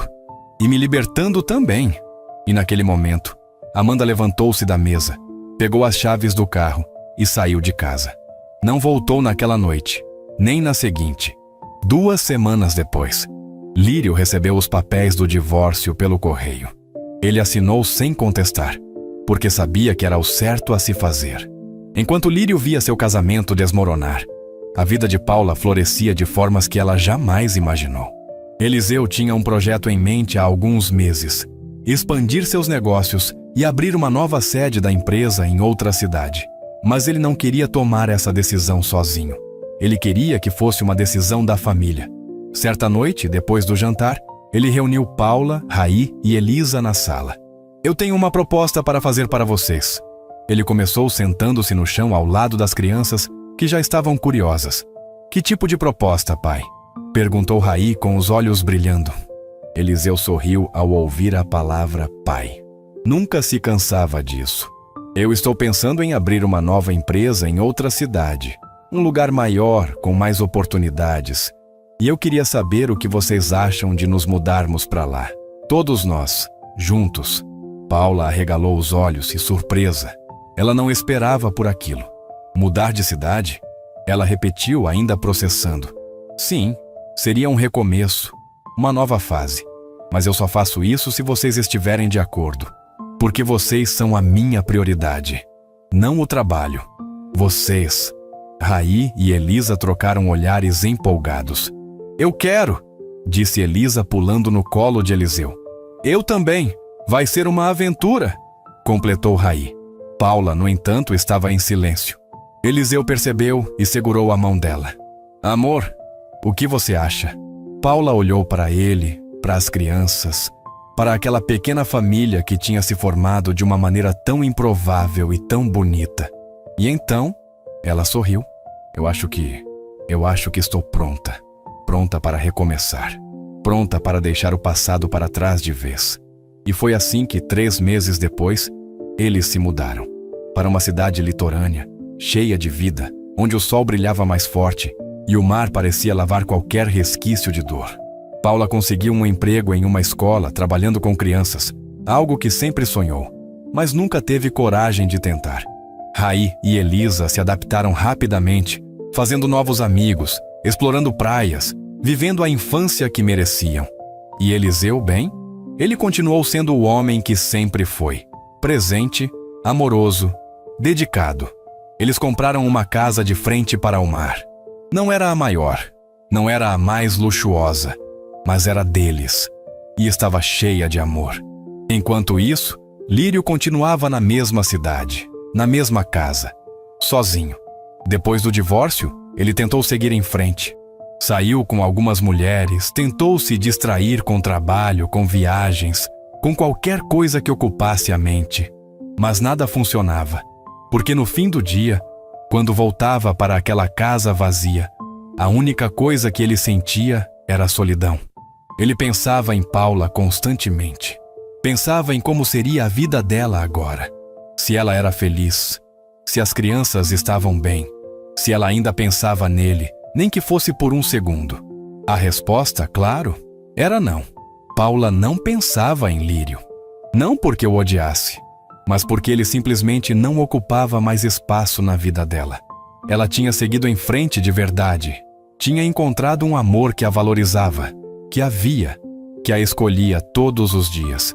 E me libertando também." E naquele momento, Amanda levantou-se da mesa, pegou as chaves do carro e saiu de casa. Não voltou naquela noite, nem na seguinte. 2 semanas depois, Lírio recebeu os papéis do divórcio pelo correio. Ele assinou sem contestar, porque sabia que era o certo a se fazer. Enquanto Lírio via seu casamento desmoronar, a vida de Paula florescia de formas que ela jamais imaginou. Eliseu tinha um projeto em mente há alguns meses: expandir seus negócios e abrir uma nova sede da empresa em outra cidade. Mas ele não queria tomar essa decisão sozinho. Ele queria que fosse uma decisão da família. Certa noite, depois do jantar, ele reuniu Paula, Raí e Elisa na sala. "Eu tenho uma proposta para fazer para vocês." Ele começou sentando-se no chão ao lado das crianças, que já estavam curiosas. "Que tipo de proposta, pai?" perguntou Raí com os olhos brilhando. Eliseu sorriu ao ouvir a palavra pai. Nunca se cansava disso. "Eu estou pensando em abrir uma nova empresa em outra cidade, um lugar maior, com mais oportunidades. E eu queria saber o que vocês acham de nos mudarmos para lá. Todos nós, juntos." Paula arregalou os olhos e surpresa. Ela não esperava por aquilo. "Mudar de cidade?" Ela repetiu, ainda processando. "Sim, seria um recomeço, uma nova fase. Mas eu só faço isso se vocês estiverem de acordo. Porque vocês são a minha prioridade, não o trabalho. Vocês." Raí e Elisa trocaram olhares empolgados. "Eu quero!" disse Elisa, pulando no colo de Eliseu. "Eu também! Vai ser uma aventura!" completou Raí. Paula, no entanto, estava em silêncio. Eliseu percebeu e segurou a mão dela. "Amor, o que você acha?" Paula olhou para ele, para as crianças. para aquela pequena família que tinha se formado de uma maneira tão improvável e tão bonita. E então, ela sorriu. Eu acho que estou pronta. Pronta para recomeçar. Pronta para deixar o passado para trás de vez. E foi assim que, 3 meses depois, eles se mudaram para uma cidade litorânea, cheia de vida, onde o sol brilhava mais forte e o mar parecia lavar qualquer resquício de dor. Paula conseguiu um emprego em uma escola trabalhando com crianças, algo que sempre sonhou, mas nunca teve coragem de tentar. Raí e Elisa se adaptaram rapidamente, fazendo novos amigos, explorando praias, vivendo a infância que mereciam. E Eliseu, bem, ele continuou sendo o homem que sempre foi, presente, amoroso, dedicado. Eles compraram uma casa de frente para o mar. Não era a maior, não era a mais luxuosa, mas era deles, e estava cheia de amor. Enquanto isso, Lírio continuava na mesma cidade, na mesma casa, sozinho. Depois do divórcio, ele tentou seguir em frente. Saiu com algumas mulheres, tentou se distrair com trabalho, com viagens, com qualquer coisa que ocupasse a mente. Mas nada funcionava, porque no fim do dia, quando voltava para aquela casa vazia, a única coisa que ele sentia era a solidão. Ele pensava em Paula constantemente. Pensava em como seria a vida dela agora. Se ela era feliz, se as crianças estavam bem, se ela ainda pensava nele, nem que fosse por um segundo. A resposta, claro, era não. Paula não pensava em Lírio. Não porque o odiasse, mas porque ele simplesmente não ocupava mais espaço na vida dela. Ela tinha seguido em frente de verdade. Tinha encontrado um amor que a valorizava, que a via, que a escolhia todos os dias.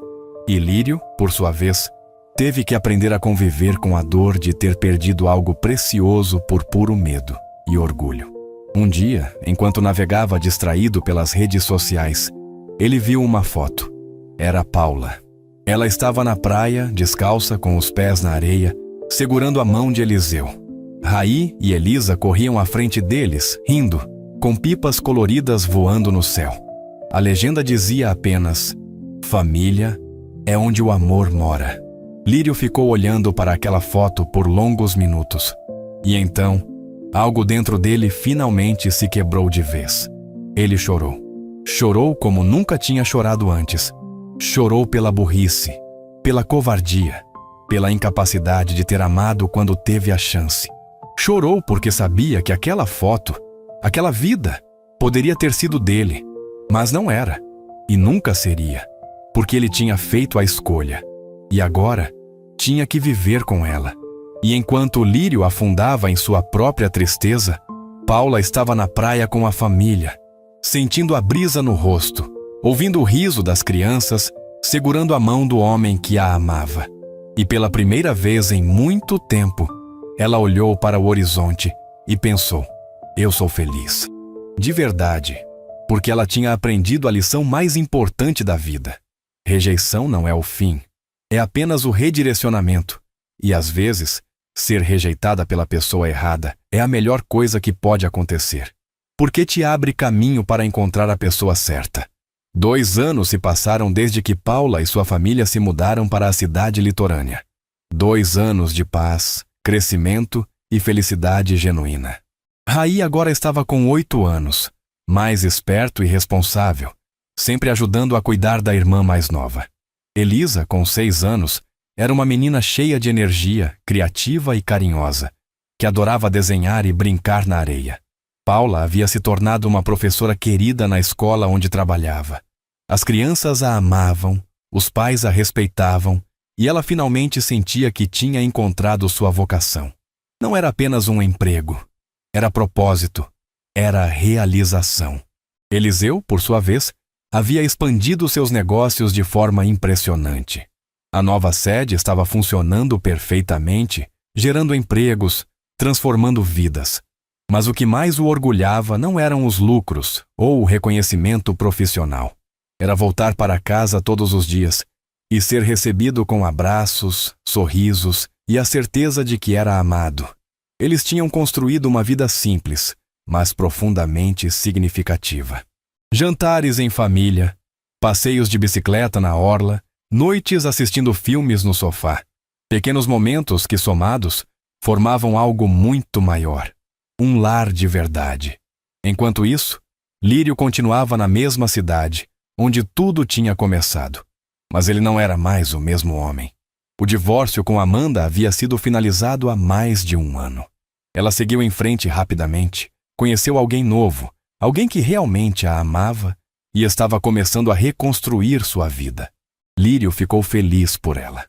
E Lírio, por sua vez, teve que aprender a conviver com a dor de ter perdido algo precioso por puro medo e orgulho. Um dia, enquanto navegava distraído pelas redes sociais, ele viu uma foto. Era Paula. Ela estava na praia, descalça, com os pés na areia, segurando a mão de Eliseu. Raí e Elisa corriam à frente deles, rindo, com pipas coloridas voando no céu. A legenda dizia apenas: família é onde o amor mora. Lírio ficou olhando para aquela foto por longos minutos. E então, algo dentro dele finalmente se quebrou de vez. Ele chorou. Chorou como nunca tinha chorado antes. Chorou pela burrice, pela covardia, pela incapacidade de ter amado quando teve a chance. Chorou porque sabia que aquela foto, aquela vida, poderia ter sido dele, mas não era, e nunca seria, porque ele tinha feito a escolha, e agora tinha que viver com ela. E enquanto Lírio afundava em sua própria tristeza, Paula estava na praia com a família, sentindo a brisa no rosto, ouvindo o riso das crianças, segurando a mão do homem que a amava. E pela primeira vez em muito tempo, ela olhou para o horizonte e pensou: eu sou feliz. De verdade, porque ela tinha aprendido a lição mais importante da vida. Rejeição não é o fim, é apenas o redirecionamento. E às vezes, ser rejeitada pela pessoa errada é a melhor coisa que pode acontecer, porque te abre caminho para encontrar a pessoa certa. 2 anos se passaram desde que Paula e sua família se mudaram para a cidade litorânea. 2 anos de paz, crescimento e felicidade genuína. Raí agora estava com 8 anos, mais esperto e responsável, sempre ajudando a cuidar da irmã mais nova. Elisa, com 6 anos, era uma menina cheia de energia, criativa e carinhosa, que adorava desenhar e brincar na areia. Paula havia se tornado uma professora querida na escola onde trabalhava. As crianças a amavam, os pais a respeitavam, e ela finalmente sentia que tinha encontrado sua vocação. Não era apenas um emprego, era propósito, era realização. Eliseu, por sua vez, havia expandido seus negócios de forma impressionante. A nova sede estava funcionando perfeitamente, gerando empregos, transformando vidas. Mas o que mais o orgulhava não eram os lucros ou o reconhecimento profissional. Era voltar para casa todos os dias e ser recebido com abraços, sorrisos e a certeza de que era amado. Eles tinham construído uma vida simples, mas profundamente significativa. Jantares em família, Passeios de bicicleta na orla, noites assistindo filmes no sofá. Pequenos momentos que, somados, formavam algo muito maior. Um lar de verdade. Enquanto isso, Lírio continuava na mesma cidade, onde tudo tinha começado. Mas ele não era mais o mesmo homem. O divórcio com Amanda havia sido finalizado há mais de um ano. Ela seguiu em frente rapidamente, conheceu alguém novo, alguém que realmente a amava e estava começando a reconstruir sua vida. Lírio ficou feliz por ela.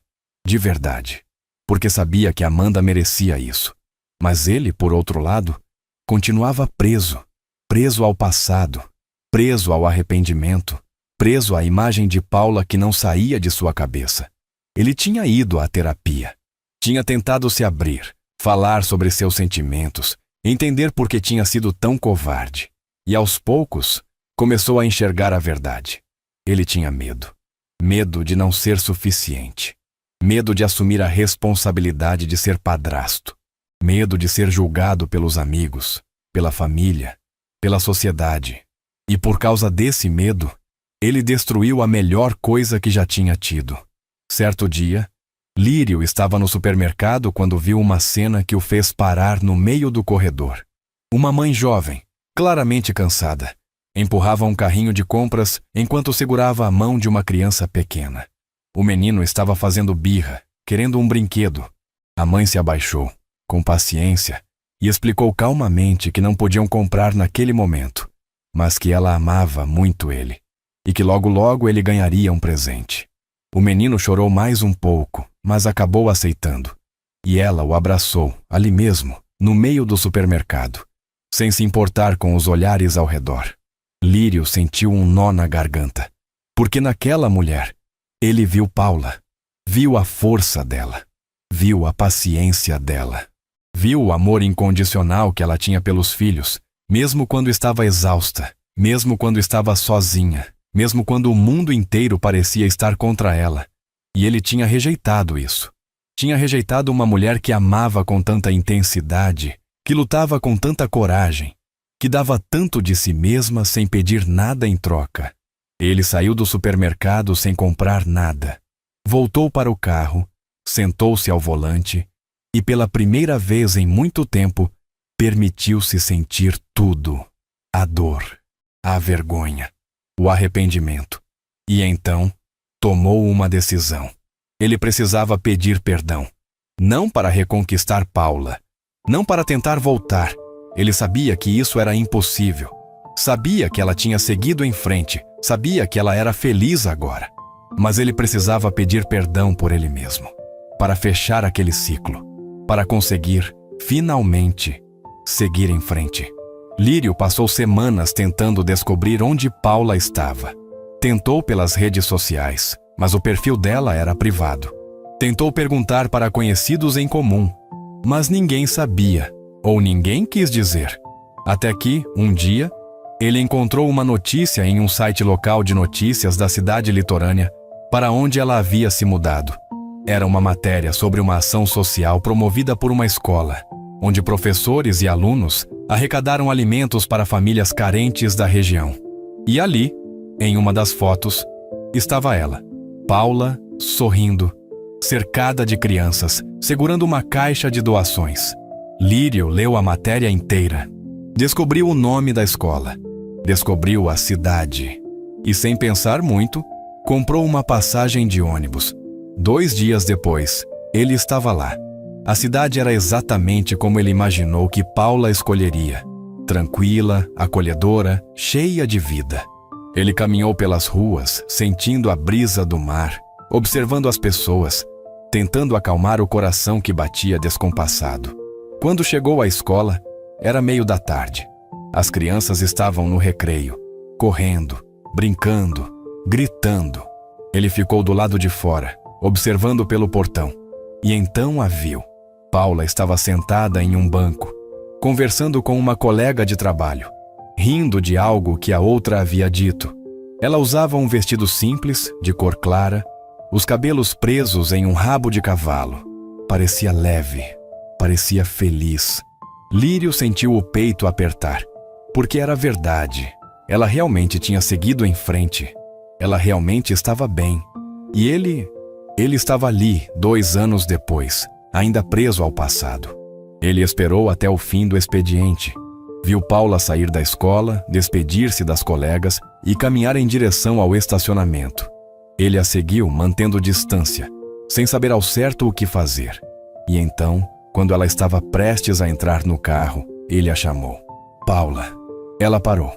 De verdade. Porque sabia que Amanda merecia isso. Mas ele, por outro lado, continuava preso. Preso ao passado. Preso ao arrependimento. Preso à imagem de Paula que não saía de sua cabeça. Ele tinha ido à terapia. Tinha tentado se abrir, falar sobre seus sentimentos, entender por que tinha sido tão covarde. E aos poucos, começou a enxergar a verdade. Ele tinha medo. Medo de não ser suficiente. Medo de assumir a responsabilidade de ser padrasto. Medo de ser julgado pelos amigos, pela família, pela sociedade. E por causa desse medo, ele destruiu a melhor coisa que já tinha tido. Certo dia, Lírio estava no supermercado quando viu uma cena que o fez parar no meio do corredor. Uma mãe jovem, claramente cansada, empurrava um carrinho de compras enquanto segurava a mão de uma criança pequena. O menino estava fazendo birra, querendo um brinquedo. A mãe se abaixou, com paciência, e explicou calmamente que não podiam comprar naquele momento, mas que ela amava muito ele, e que logo ele ganharia um presente. O menino chorou mais um pouco, mas acabou aceitando. E ela o abraçou, ali mesmo, no meio do supermercado, sem se importar com os olhares ao redor. Lírio sentiu um nó na garganta, porque naquela mulher, ele viu Paula, viu a força dela, viu a paciência dela, viu o amor incondicional que ela tinha pelos filhos, mesmo quando estava exausta, mesmo quando estava sozinha, mesmo quando o mundo inteiro parecia estar contra ela. E ele tinha rejeitado isso. Tinha rejeitado uma mulher que amava com tanta intensidade, que lutava com tanta coragem, que dava tanto de si mesma sem pedir nada em troca. Ele saiu do supermercado sem comprar nada. Voltou para o carro, sentou-se ao volante e, pela primeira vez em muito tempo, permitiu-se sentir tudo. A dor, a vergonha, o arrependimento. E então, tomou uma decisão. Ele precisava pedir perdão. Não para reconquistar Paula. Não para tentar voltar. Ele sabia que isso era impossível. Sabia que ela tinha seguido em frente. Sabia que ela era feliz agora. Mas ele precisava pedir perdão por ele mesmo. Para fechar aquele ciclo. Para conseguir, finalmente, seguir em frente. Lírio passou semanas tentando descobrir onde Paula estava. Tentou pelas redes sociais, mas o perfil dela era privado. Tentou perguntar para conhecidos em comum, mas ninguém sabia, ou ninguém quis dizer. Até que, um dia, ele encontrou uma notícia em um site local de notícias da cidade litorânea para onde ela havia se mudado. Era uma matéria sobre uma ação social promovida por uma escola, onde professores e alunos arrecadaram alimentos para famílias carentes da região. E ali, em uma das fotos, estava ela, Paula, sorrindo, cercada de crianças, segurando uma caixa de doações. Lírio leu a matéria inteira. Descobriu o nome da escola. Descobriu a cidade. E, sem pensar muito, comprou uma passagem de ônibus. 2 dias depois, ele estava lá. A cidade era exatamente como ele imaginou que Paula escolheria. Tranquila, acolhedora, cheia de vida. Ele caminhou pelas ruas, sentindo a brisa do mar, observando as pessoas, tentando acalmar o coração que batia descompassado. Quando chegou à escola, era meio da tarde. As crianças estavam no recreio, correndo, brincando, gritando. Ele ficou do lado de fora, observando pelo portão. E então a viu. Paula estava sentada em um banco, conversando com uma colega de trabalho, rindo de algo que a outra havia dito. Ela usava um vestido simples, de cor clara, os cabelos presos em um rabo de cavalo. Parecia leve, parecia feliz. Lírio sentiu o peito apertar, porque era verdade. Ela realmente tinha seguido em frente. Ela realmente estava bem. E ele estava ali 2 anos depois, ainda preso ao passado. Ele esperou até o fim do expediente. Viu Paula sair da escola, despedir-se das colegas e caminhar em direção ao estacionamento. Ele a seguiu mantendo distância, sem saber ao certo o que fazer. E então, quando ela estava prestes a entrar no carro, ele a chamou. Paula. Ela parou.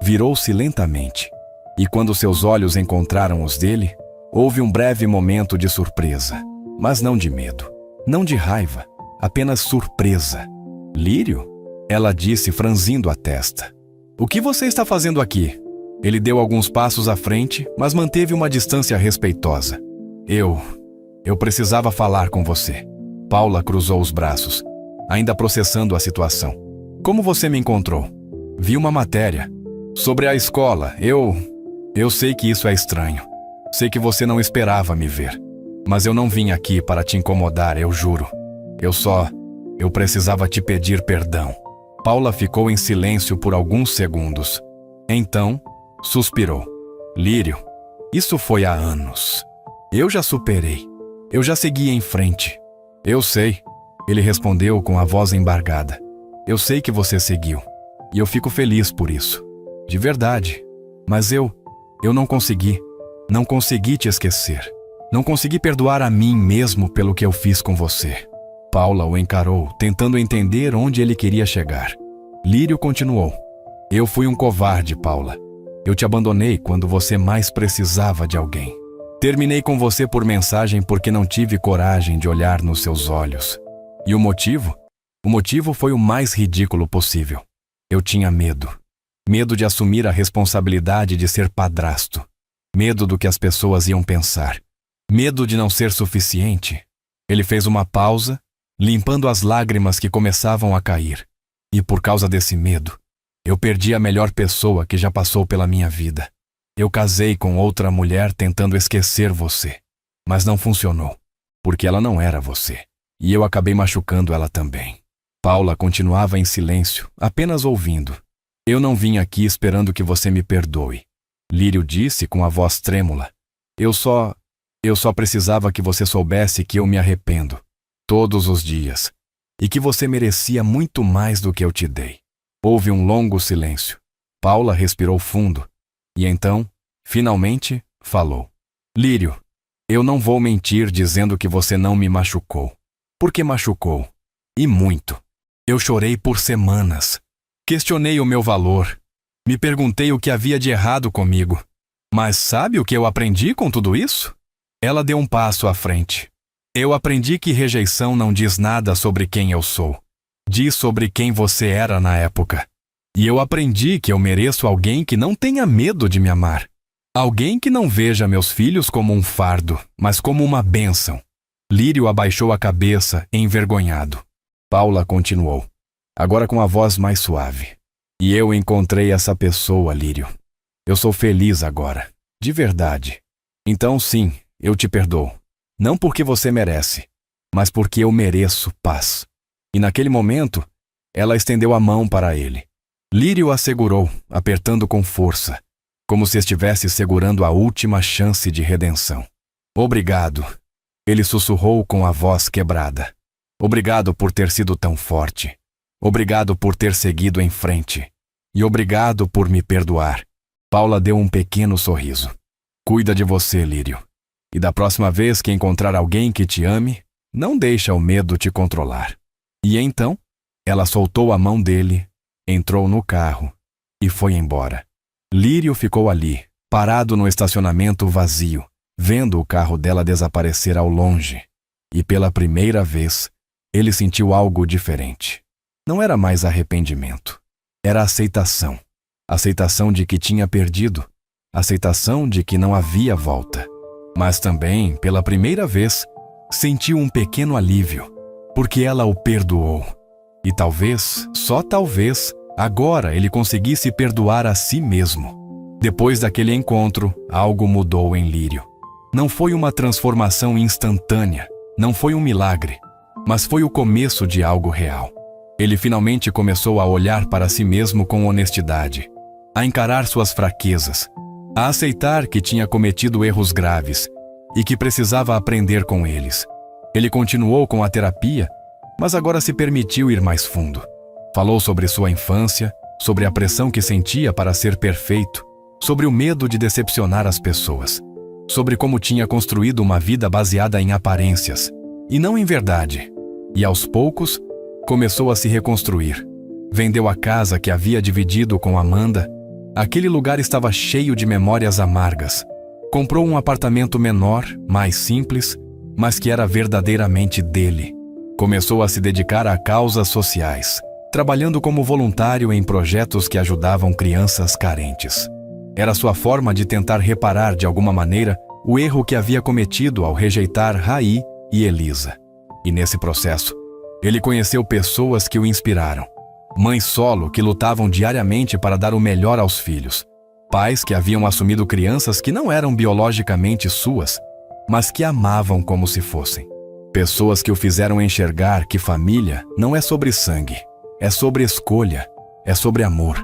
Virou-se lentamente. E quando seus olhos encontraram os dele, houve um breve momento de surpresa. Mas não de medo, não de raiva, apenas surpresa. Lírio? Ela disse, franzindo a testa. O que você está fazendo aqui? Ele deu alguns passos à frente, mas manteve uma distância respeitosa. Eu precisava falar com você. Paula cruzou os braços, ainda processando a situação. Como você me encontrou? Vi uma matéria. Sobre a escola, eu sei que isso é estranho. Sei que você não esperava me ver. Mas eu não vim aqui para te incomodar, eu juro. Eu precisava te pedir perdão. Paula ficou em silêncio por alguns segundos. Então, suspirou. Lírio, isso foi há anos. Eu já superei. Eu já segui em frente. Eu sei, ele respondeu com a voz embargada. Eu sei que você seguiu. E eu fico feliz por isso. De verdade. Mas eu não consegui. Não consegui te esquecer. Não consegui perdoar a mim mesmo pelo que eu fiz com você. Paula o encarou, tentando entender onde ele queria chegar. Lírio continuou. Eu fui um covarde, Paula. Eu te abandonei quando você mais precisava de alguém. Terminei com você por mensagem porque não tive coragem de olhar nos seus olhos. E o motivo? O motivo foi o mais ridículo possível. Eu tinha medo. Medo de assumir a responsabilidade de ser padrasto. Medo do que as pessoas iam pensar. Medo de não ser suficiente. Ele fez uma pausa, limpando as lágrimas que começavam a cair. E por causa desse medo, eu perdi a melhor pessoa que já passou pela minha vida. Eu casei com outra mulher tentando esquecer você. Mas não funcionou, porque ela não era você. E eu acabei machucando ela também. Paula continuava em silêncio, apenas ouvindo. Eu não vim aqui esperando que você me perdoe. Lírio disse com a voz trêmula. Eu só precisava que você soubesse que eu me arrependo. Todos os dias. E que você merecia muito mais do que eu te dei. Houve um longo silêncio. Paula respirou fundo. E então, finalmente, falou. Lírio, eu não vou mentir dizendo que você não me machucou. Porque machucou. E muito. Eu chorei por semanas. Questionei o meu valor. Me perguntei o que havia de errado comigo. Mas sabe o que eu aprendi com tudo isso? Ela deu um passo à frente. Eu aprendi que rejeição não diz nada sobre quem eu sou. Diz sobre quem você era na época. E eu aprendi que eu mereço alguém que não tenha medo de me amar. Alguém que não veja meus filhos como um fardo, mas como uma bênção. Lírio abaixou a cabeça, envergonhado. Paula continuou, agora com a voz mais suave. E eu encontrei essa pessoa, Lírio. Eu sou feliz agora, de verdade. Então sim, eu te perdoo. Não porque você merece, mas porque eu mereço paz. E naquele momento, ela estendeu a mão para ele. Lírio a segurou, apertando com força, como se estivesse segurando a última chance de redenção. Obrigado, ele sussurrou com a voz quebrada. Obrigado por ter sido tão forte. Obrigado por ter seguido em frente. E obrigado por me perdoar. Paula deu um pequeno sorriso. Cuida de você, Lírio. E da próxima vez que encontrar alguém que te ame, não deixa o medo te controlar. E então, ela soltou a mão dele, entrou no carro e foi embora. Lírio ficou ali, parado no estacionamento vazio, vendo o carro dela desaparecer ao longe. E pela primeira vez, ele sentiu algo diferente. Não era mais arrependimento. Era aceitação. Aceitação de que tinha perdido. Aceitação de que não havia volta. Mas também, pela primeira vez, sentiu um pequeno alívio, porque ela o perdoou. E talvez, só talvez, agora ele conseguisse perdoar a si mesmo. Depois daquele encontro, algo mudou em Lírio. Não foi uma transformação instantânea, não foi um milagre, mas foi o começo de algo real. Ele finalmente começou a olhar para si mesmo com honestidade, a encarar suas fraquezas, a aceitar que tinha cometido erros graves e que precisava aprender com eles. Ele continuou com a terapia, mas agora se permitiu ir mais fundo. Falou sobre sua infância, sobre a pressão que sentia para ser perfeito, sobre o medo de decepcionar as pessoas, sobre como tinha construído uma vida baseada em aparências e não em verdade. E aos poucos, começou a se reconstruir. Vendeu a casa que havia dividido com Amanda. Aquele lugar estava cheio de memórias amargas. Comprou um apartamento menor, mais simples, mas que era verdadeiramente dele. Começou a se dedicar a causas sociais, trabalhando como voluntário em projetos que ajudavam crianças carentes. Era sua forma de tentar reparar de alguma maneira o erro que havia cometido ao rejeitar Raí e Elisa. E nesse processo, ele conheceu pessoas que o inspiraram. Mães solo que lutavam diariamente para dar o melhor aos filhos. Pais que haviam assumido crianças que não eram biologicamente suas, mas que amavam como se fossem. Pessoas que o fizeram enxergar que família não é sobre sangue, é sobre escolha, é sobre amor.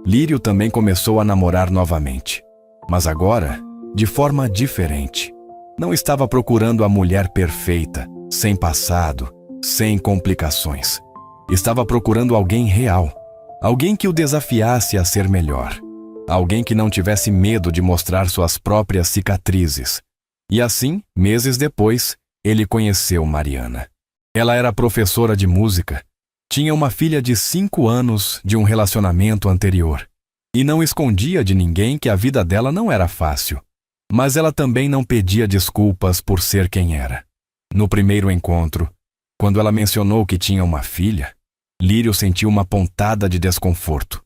Lírio também começou a namorar novamente, mas agora, de forma diferente. Não estava procurando a mulher perfeita, sem passado, sem complicações. Estava procurando alguém real, alguém que o desafiasse a ser melhor, alguém que não tivesse medo de mostrar suas próprias cicatrizes. E assim, meses depois, ele conheceu Mariana. Ela era professora de música, tinha uma filha de 5 anos de um relacionamento anterior e não escondia de ninguém que a vida dela não era fácil, mas ela também não pedia desculpas por ser quem era. No primeiro encontro, quando ela mencionou que tinha uma filha, Lírio sentiu uma pontada de desconforto,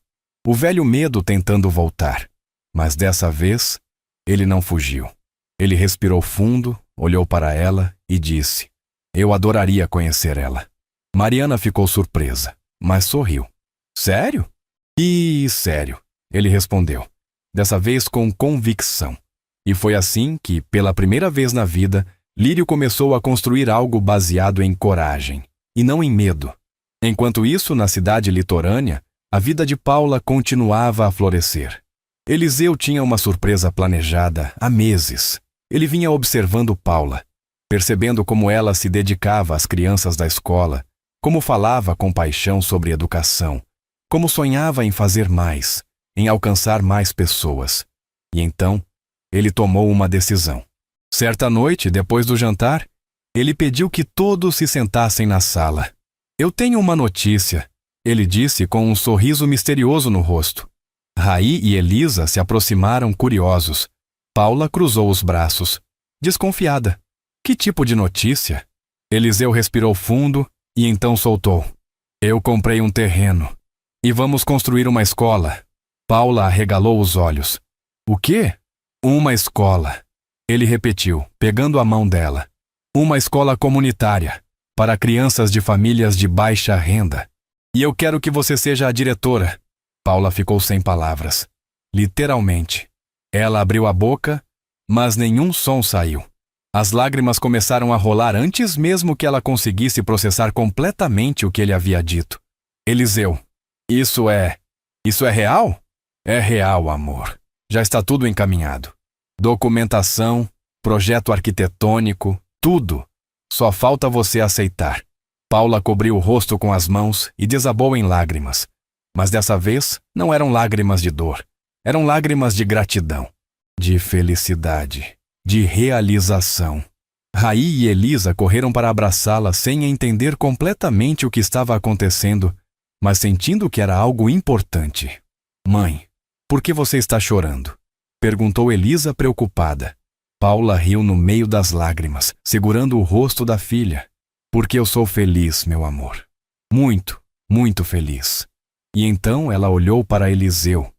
o velho medo tentando voltar, mas dessa vez, ele não fugiu. Ele respirou fundo, olhou para ela e disse: "Eu adoraria conhecer ela." Mariana ficou surpresa, mas sorriu. "Sério?" Sério," ele respondeu, dessa vez com convicção. E foi assim que, pela primeira vez na vida, Lírio começou a construir algo baseado em coragem, e não em medo. Enquanto isso, na cidade litorânea, a vida de Paula continuava a florescer. Eliseu tinha uma surpresa planejada há meses. Ele vinha observando Paula, percebendo como ela se dedicava às crianças da escola, como falava com paixão sobre educação, como sonhava em fazer mais, em alcançar mais pessoas. E então, ele tomou uma decisão. Certa noite, depois do jantar, ele pediu que todos se sentassem na sala. "Eu tenho uma notícia," ele disse com um sorriso misterioso no rosto. Raí e Elisa se aproximaram curiosos. Paula cruzou os braços, desconfiada. "Que tipo de notícia?" Eliseu respirou fundo e então soltou: "Eu comprei um terreno e vamos construir uma escola." Paula arregalou os olhos. "O quê?" "Uma escola," ele repetiu, pegando a mão dela. "Uma escola comunitária, para crianças de famílias de baixa renda. E eu quero que você seja a diretora." Paula ficou sem palavras. Literalmente. Ela abriu a boca, mas nenhum som saiu. As lágrimas começaram a rolar antes mesmo que ela conseguisse processar completamente o que ele havia dito. "Eliseu, isso é real?" "É real, amor. Já está tudo encaminhado. Documentação, projeto arquitetônico, tudo. Só falta você aceitar." Paula cobriu o rosto com as mãos e desabou em lágrimas. Mas dessa vez, não eram lágrimas de dor. Eram lágrimas de gratidão, de felicidade, de realização. Raí e Elisa correram para abraçá-la sem entender completamente o que estava acontecendo, mas sentindo que era algo importante. "Mãe, por que você está chorando?" perguntou Elisa preocupada. Paula riu no meio das lágrimas, segurando o rosto da filha. "Porque eu sou feliz, meu amor. Muito, muito feliz." E então ela olhou para Eliseu,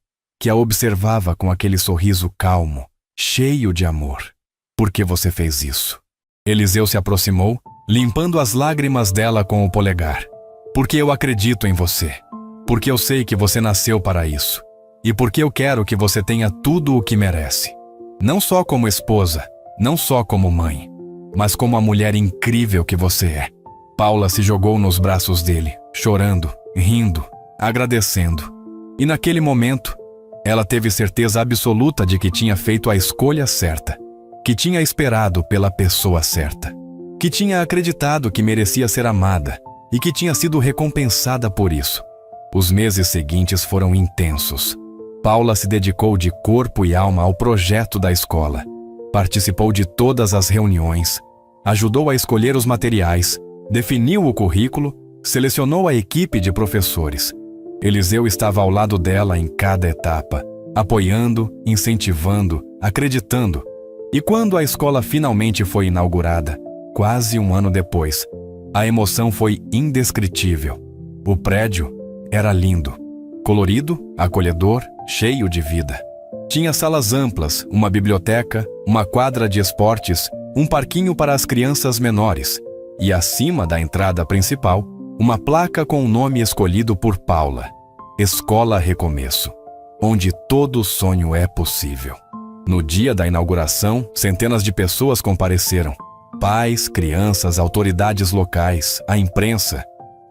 que a observava com aquele sorriso calmo, cheio de amor. "Por que você fez isso?" Eliseu se aproximou, limpando as lágrimas dela com o polegar. "Porque eu acredito em você. Porque eu sei que você nasceu para isso. E porque eu quero que você tenha tudo o que merece. Não só como esposa, não só como mãe, mas como a mulher incrível que você é." Paula se jogou nos braços dele, chorando, rindo, agradecendo. E naquele momento, Ela teve certeza absoluta de que tinha feito a escolha certa, que tinha esperado pela pessoa certa, que tinha acreditado que merecia ser amada e que tinha sido recompensada por isso. Os meses seguintes foram intensos. Paula se dedicou de corpo e alma ao projeto da escola. Participou de todas as reuniões, ajudou a escolher os materiais, definiu o currículo, selecionou a equipe de professores. Eliseu estava ao lado dela em cada etapa, apoiando, incentivando, acreditando. E quando a escola finalmente foi inaugurada, quase um ano depois, a emoção foi indescritível. O prédio era lindo, colorido, acolhedor, cheio de vida. Tinha salas amplas, uma biblioteca, uma quadra de esportes, um parquinho para as crianças menores e, acima da entrada principal, uma placa com o nome escolhido por Paula: Escola Recomeço, onde todo sonho é possível. No dia da inauguração, centenas de pessoas compareceram. Pais, crianças, autoridades locais, a imprensa.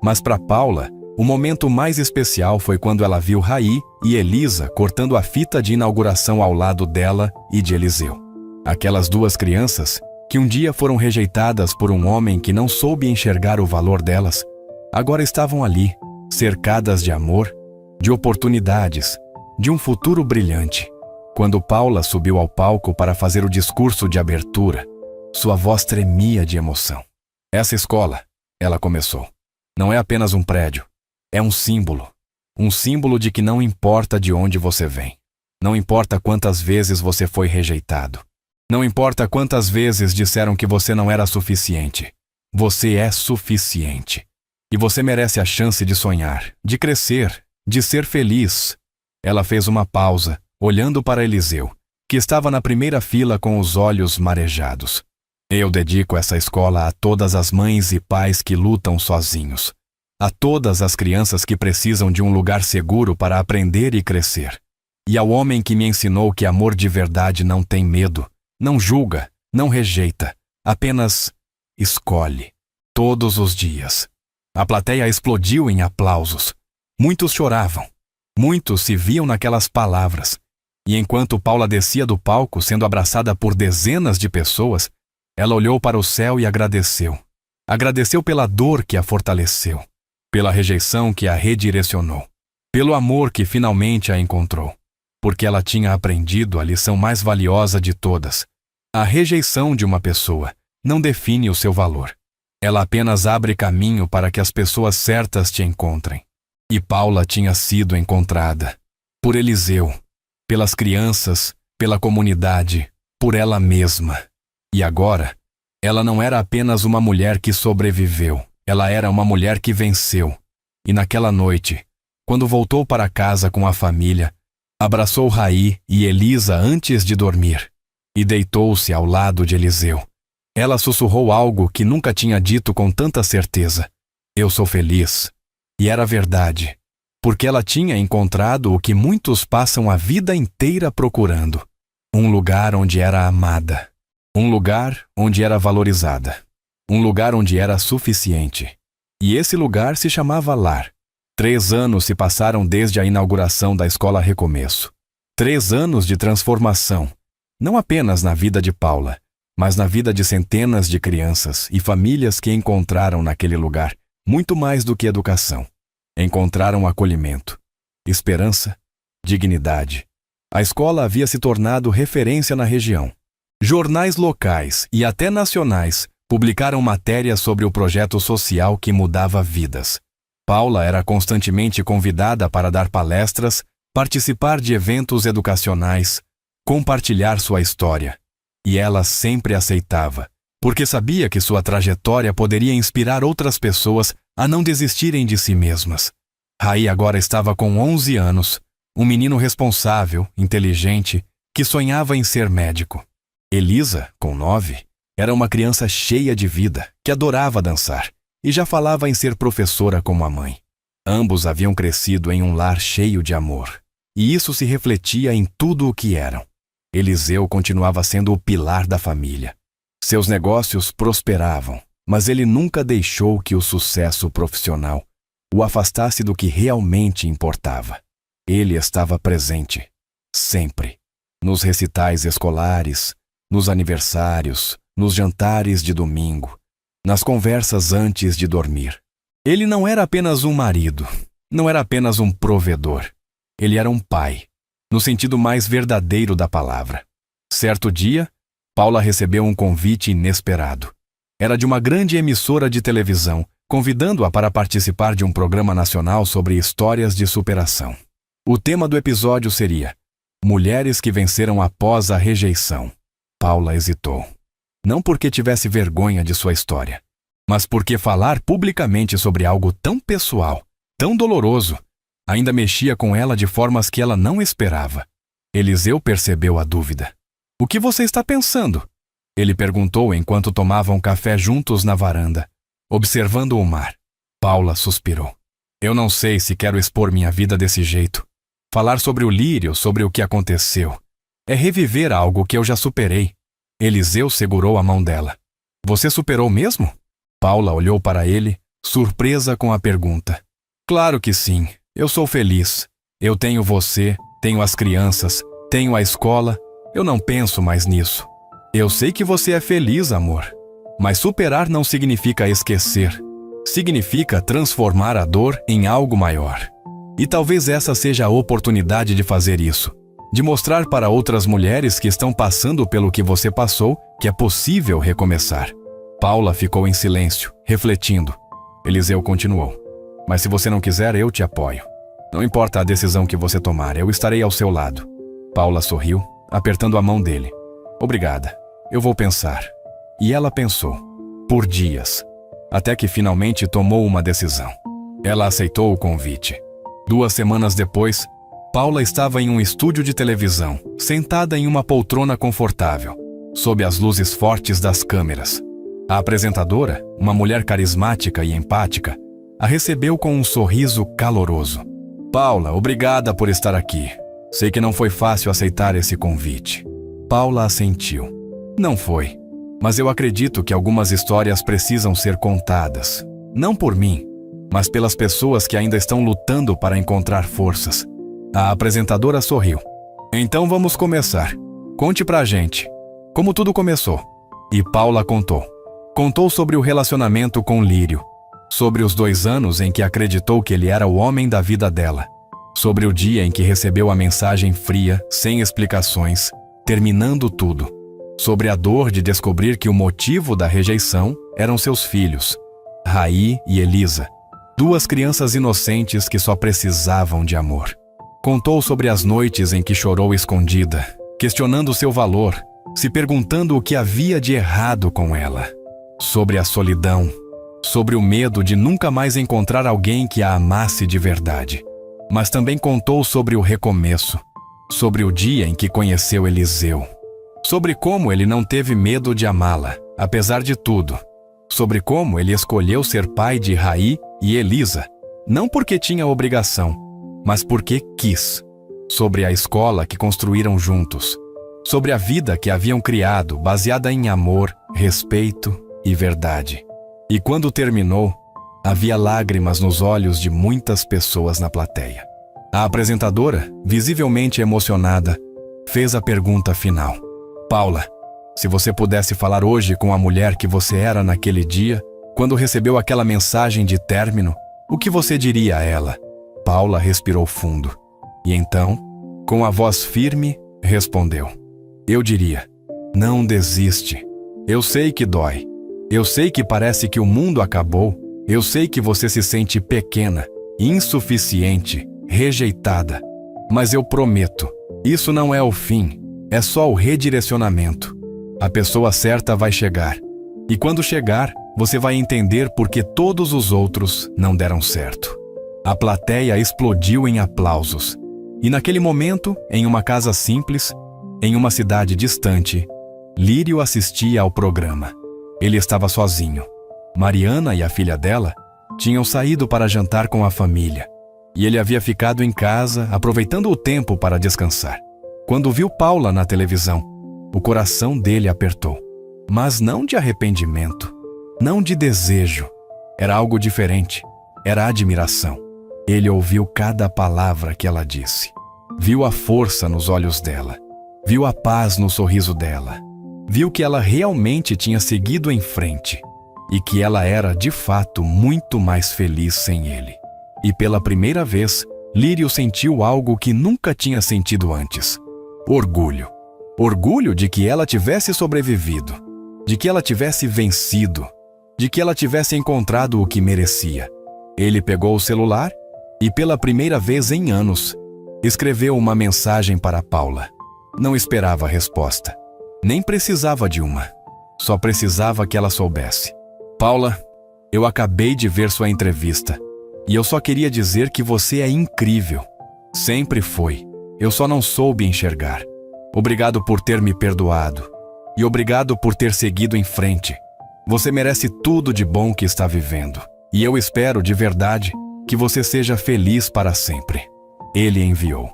Mas para Paula, o momento mais especial foi quando ela viu Raí e Elisa cortando a fita de inauguração ao lado dela e de Eliseu. Aquelas duas crianças, que um dia foram rejeitadas por um homem que não soube enxergar o valor delas, agora estavam ali, cercadas de amor, de oportunidades, de um futuro brilhante. Quando Paula subiu ao palco para fazer o discurso de abertura, sua voz tremia de emoção. Essa escola, ela começou, não é apenas um prédio. É um símbolo de que não importa de onde você vem, não importa quantas vezes você foi rejeitado, não importa quantas vezes disseram que você não era suficiente, você é suficiente. E você merece a chance de sonhar, de crescer, de ser feliz. Ela fez uma pausa, olhando para Eliseu, que estava na primeira fila com os olhos marejados. Eu dedico essa escola a todas as mães e pais que lutam sozinhos, a todas as crianças que precisam de um lugar seguro para aprender e crescer, e ao homem que me ensinou que amor de verdade não tem medo, não julga, não rejeita, apenas escolhe, todos os dias. A plateia explodiu em aplausos. Muitos choravam, muitos se viam naquelas palavras, e enquanto Paula descia do palco sendo abraçada por dezenas de pessoas, ela olhou para o céu e agradeceu. Agradeceu pela dor que a fortaleceu, pela rejeição que a redirecionou, pelo amor que finalmente a encontrou, porque ela tinha aprendido a lição mais valiosa de todas. A rejeição de uma pessoa não define o seu valor. Ela apenas abre caminho para que as pessoas certas te encontrem. E Paula tinha sido encontrada por Eliseu, pelas crianças, pela comunidade, por ela mesma. E agora, ela não era apenas uma mulher que sobreviveu. Ela era uma mulher que venceu. E naquela noite, quando voltou para casa com a família, abraçou Raí e Elisa antes de dormir e deitou-se ao lado de Eliseu. Ela sussurrou algo que nunca tinha dito com tanta certeza: eu sou feliz. E era verdade, porque ela tinha encontrado o que muitos passam a vida inteira procurando: um lugar onde era amada, um lugar onde era valorizada, um lugar onde era suficiente. E esse lugar se chamava lar. 3 anos se passaram desde a inauguração da Escola Recomeço. 3 anos de transformação, não apenas na vida de Paula, mas na vida de centenas de crianças e famílias que encontraram naquele lugar muito mais do que educação. Encontraram acolhimento, esperança, dignidade. A escola havia se tornado referência na região. Jornais locais e até nacionais publicaram matérias sobre o projeto social que mudava vidas. Paula era constantemente convidada para dar palestras, participar de eventos educacionais, compartilhar sua história. E ela sempre aceitava, porque sabia que sua trajetória poderia inspirar outras pessoas a não desistirem de si mesmas. Raí agora estava com 11 anos, um menino responsável, inteligente, que sonhava em ser médico. Elisa, com 9, era uma criança cheia de vida, que adorava dançar, e já falava em ser professora como a mãe. Ambos haviam crescido em um lar cheio de amor, e isso se refletia em tudo o que eram. Eliseu continuava sendo o pilar da família. Seus negócios prosperavam, mas ele nunca deixou que o sucesso profissional o afastasse do que realmente importava. Ele estava presente, Sempre. Nos recitais escolares, nos aniversários, nos jantares de domingo, nas conversas antes de dormir. Ele não era apenas um marido, não era apenas um provedor. Ele era um pai, no sentido mais verdadeiro da palavra. Certo dia, Paula recebeu um convite inesperado. Era de uma grande emissora de televisão, convidando-a para participar de um programa nacional sobre histórias de superação. O tema do episódio seria Mulheres que venceram após a rejeição. Paula hesitou. Não porque tivesse vergonha de sua história, mas porque falar publicamente sobre algo tão pessoal, tão doloroso, ainda mexia com ela de formas que ela não esperava. Eliseu percebeu a dúvida. "O que você está pensando?" Ele perguntou enquanto tomavam café juntos na varanda, observando o mar. Paula suspirou. "Eu não sei se quero expor minha vida desse jeito. Falar sobre o lírio, sobre o que aconteceu. É reviver algo que eu já superei." Eliseu segurou a mão dela. "Você superou mesmo?" Paula olhou para ele, surpresa com a pergunta. "Claro que sim. Eu sou feliz. Eu tenho você, tenho as crianças, tenho a escola. Eu não penso mais nisso. Eu sei que você é feliz, amor. Mas superar não significa esquecer. Significa transformar a dor em algo maior. E talvez essa seja a oportunidade de fazer isso. De mostrar para outras mulheres que estão passando pelo que você passou que é possível recomeçar." Paula ficou em silêncio, refletindo. Eliseu continuou. "Mas se você não quiser, eu te apoio. Não importa a decisão que você tomar, eu estarei ao seu lado." Paula sorriu, apertando a mão dele. "Obrigada. Eu vou pensar." E ela pensou, por dias, até que finalmente tomou uma decisão. Ela aceitou o convite. 2 semanas depois, Paula estava em um estúdio de televisão, sentada em uma poltrona confortável, sob as luzes fortes das câmeras. A apresentadora, uma mulher carismática e empática, a recebeu com um sorriso caloroso. "Paula, obrigada por estar aqui. Sei que não foi fácil aceitar esse convite." Paula assentiu. "Não foi, mas eu acredito que algumas histórias precisam ser contadas. Não por mim, mas pelas pessoas que ainda estão lutando para encontrar forças." A apresentadora sorriu. "Então vamos começar. Conte pra gente. Como tudo começou?" E Paula contou. Contou sobre o relacionamento com Lírio, sobre os 2 anos em que acreditou que ele era o homem da vida dela, sobre o dia em que recebeu a mensagem fria, sem explicações, terminando tudo, sobre a dor de descobrir que o motivo da rejeição eram seus filhos, Raí e Elisa, 2 crianças inocentes que só precisavam de amor. Contou sobre as noites em que chorou escondida, questionando seu valor, se perguntando o que havia de errado com ela. Sobre a solidão, sobre o medo de nunca mais encontrar alguém que a amasse de verdade. Mas também contou sobre o recomeço, sobre o dia em que conheceu Eliseu, sobre como ele não teve medo de amá-la, apesar de tudo, sobre como ele escolheu ser pai de Raí e Elisa, não porque tinha obrigação, mas porque quis, sobre a escola que construíram juntos, sobre a vida que haviam criado baseada em amor, respeito e verdade. E quando terminou, havia lágrimas nos olhos de muitas pessoas na plateia. A apresentadora, visivelmente emocionada, fez a pergunta final. "Paula, se você pudesse falar hoje com a mulher que você era naquele dia, quando recebeu aquela mensagem de término, o que você diria a ela?" Paula respirou fundo. E então, com a voz firme, respondeu. "Eu diria, não desiste. Eu sei que dói. Eu sei que parece que o mundo acabou. Eu sei que você se sente pequena, insuficiente, rejeitada. Mas eu prometo, isso não é o fim, é só o redirecionamento. A pessoa certa vai chegar. E quando chegar, você vai entender por que todos os outros não deram certo." A plateia explodiu em aplausos. E naquele momento, em uma casa simples, em uma cidade distante, Lírio assistia ao programa. Ele estava sozinho. Mariana e a filha dela tinham saído para jantar com a família, e ele havia ficado em casa, aproveitando o tempo para descansar. Quando viu Paula na televisão, o coração dele apertou. Mas não de arrependimento, não de desejo. Era algo diferente. Era admiração. Ele ouviu cada palavra que ela disse. Viu a força nos olhos dela. Viu a paz no sorriso dela. Viu que ela realmente tinha seguido em frente e que ela era, de fato, muito mais feliz sem ele. E pela primeira vez, Lírio sentiu algo que nunca tinha sentido antes: orgulho. Orgulho de que ela tivesse sobrevivido, de que ela tivesse vencido, de que ela tivesse encontrado o que merecia. Ele pegou o celular e, pela primeira vez em anos, escreveu uma mensagem para Paula. Não esperava a resposta. Nem precisava de uma. Só precisava que ela soubesse. Paula, eu acabei de ver sua entrevista e eu só queria dizer que você é incrível. Sempre foi. Eu só não soube enxergar. Obrigado por ter me perdoado. E obrigado por ter seguido em frente. Você merece tudo de bom que está vivendo. E eu espero, de verdade, que você seja feliz para sempre. Ele enviou.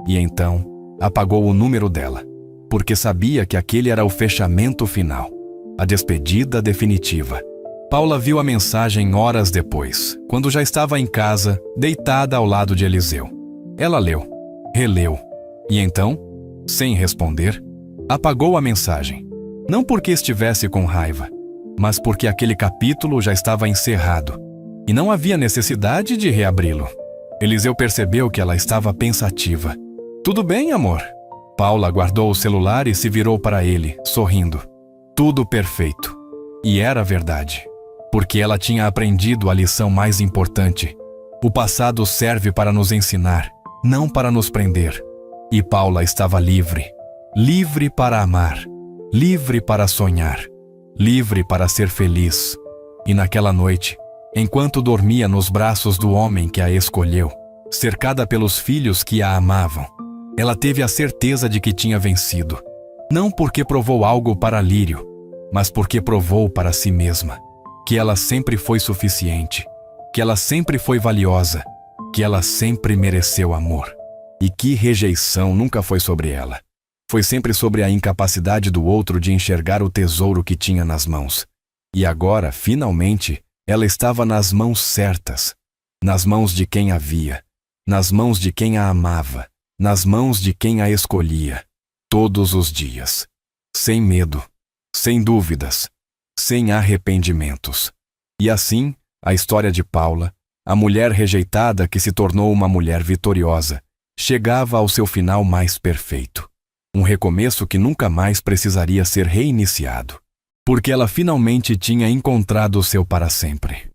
E então, apagou o número dela, porque sabia que aquele era o fechamento final, a despedida definitiva. Paula viu a mensagem horas depois, quando já estava em casa, deitada ao lado de Eliseu. Ela leu, releu, e então, sem responder, apagou a mensagem. Não porque estivesse com raiva, mas porque aquele capítulo já estava encerrado, e não havia necessidade de reabri-lo. Eliseu percebeu que ela estava pensativa. Tudo bem, amor? Paula guardou o celular e se virou para ele, sorrindo. Tudo perfeito. E era verdade, porque ela tinha aprendido a lição mais importante. O passado serve para nos ensinar, não para nos prender. E Paula estava livre. Livre para amar. Livre para sonhar. Livre para ser feliz. E naquela noite, enquanto dormia nos braços do homem que a escolheu, cercada pelos filhos que a amavam, ela teve a certeza de que tinha vencido. Não porque provou algo para Lírio, mas porque provou para si mesma que ela sempre foi suficiente, que ela sempre foi valiosa, que ela sempre mereceu amor. E que rejeição nunca foi sobre ela. Foi sempre sobre a incapacidade do outro de enxergar o tesouro que tinha nas mãos. E agora, finalmente, ela estava nas mãos certas, nas mãos de quem a via, nas mãos de quem a amava, nas mãos de quem a escolhia, todos os dias, sem medo, sem dúvidas, sem arrependimentos. E assim, a história de Paula, a mulher rejeitada que se tornou uma mulher vitoriosa, chegava ao seu final mais perfeito. Um recomeço que nunca mais precisaria ser reiniciado, porque ela finalmente tinha encontrado o seu para sempre.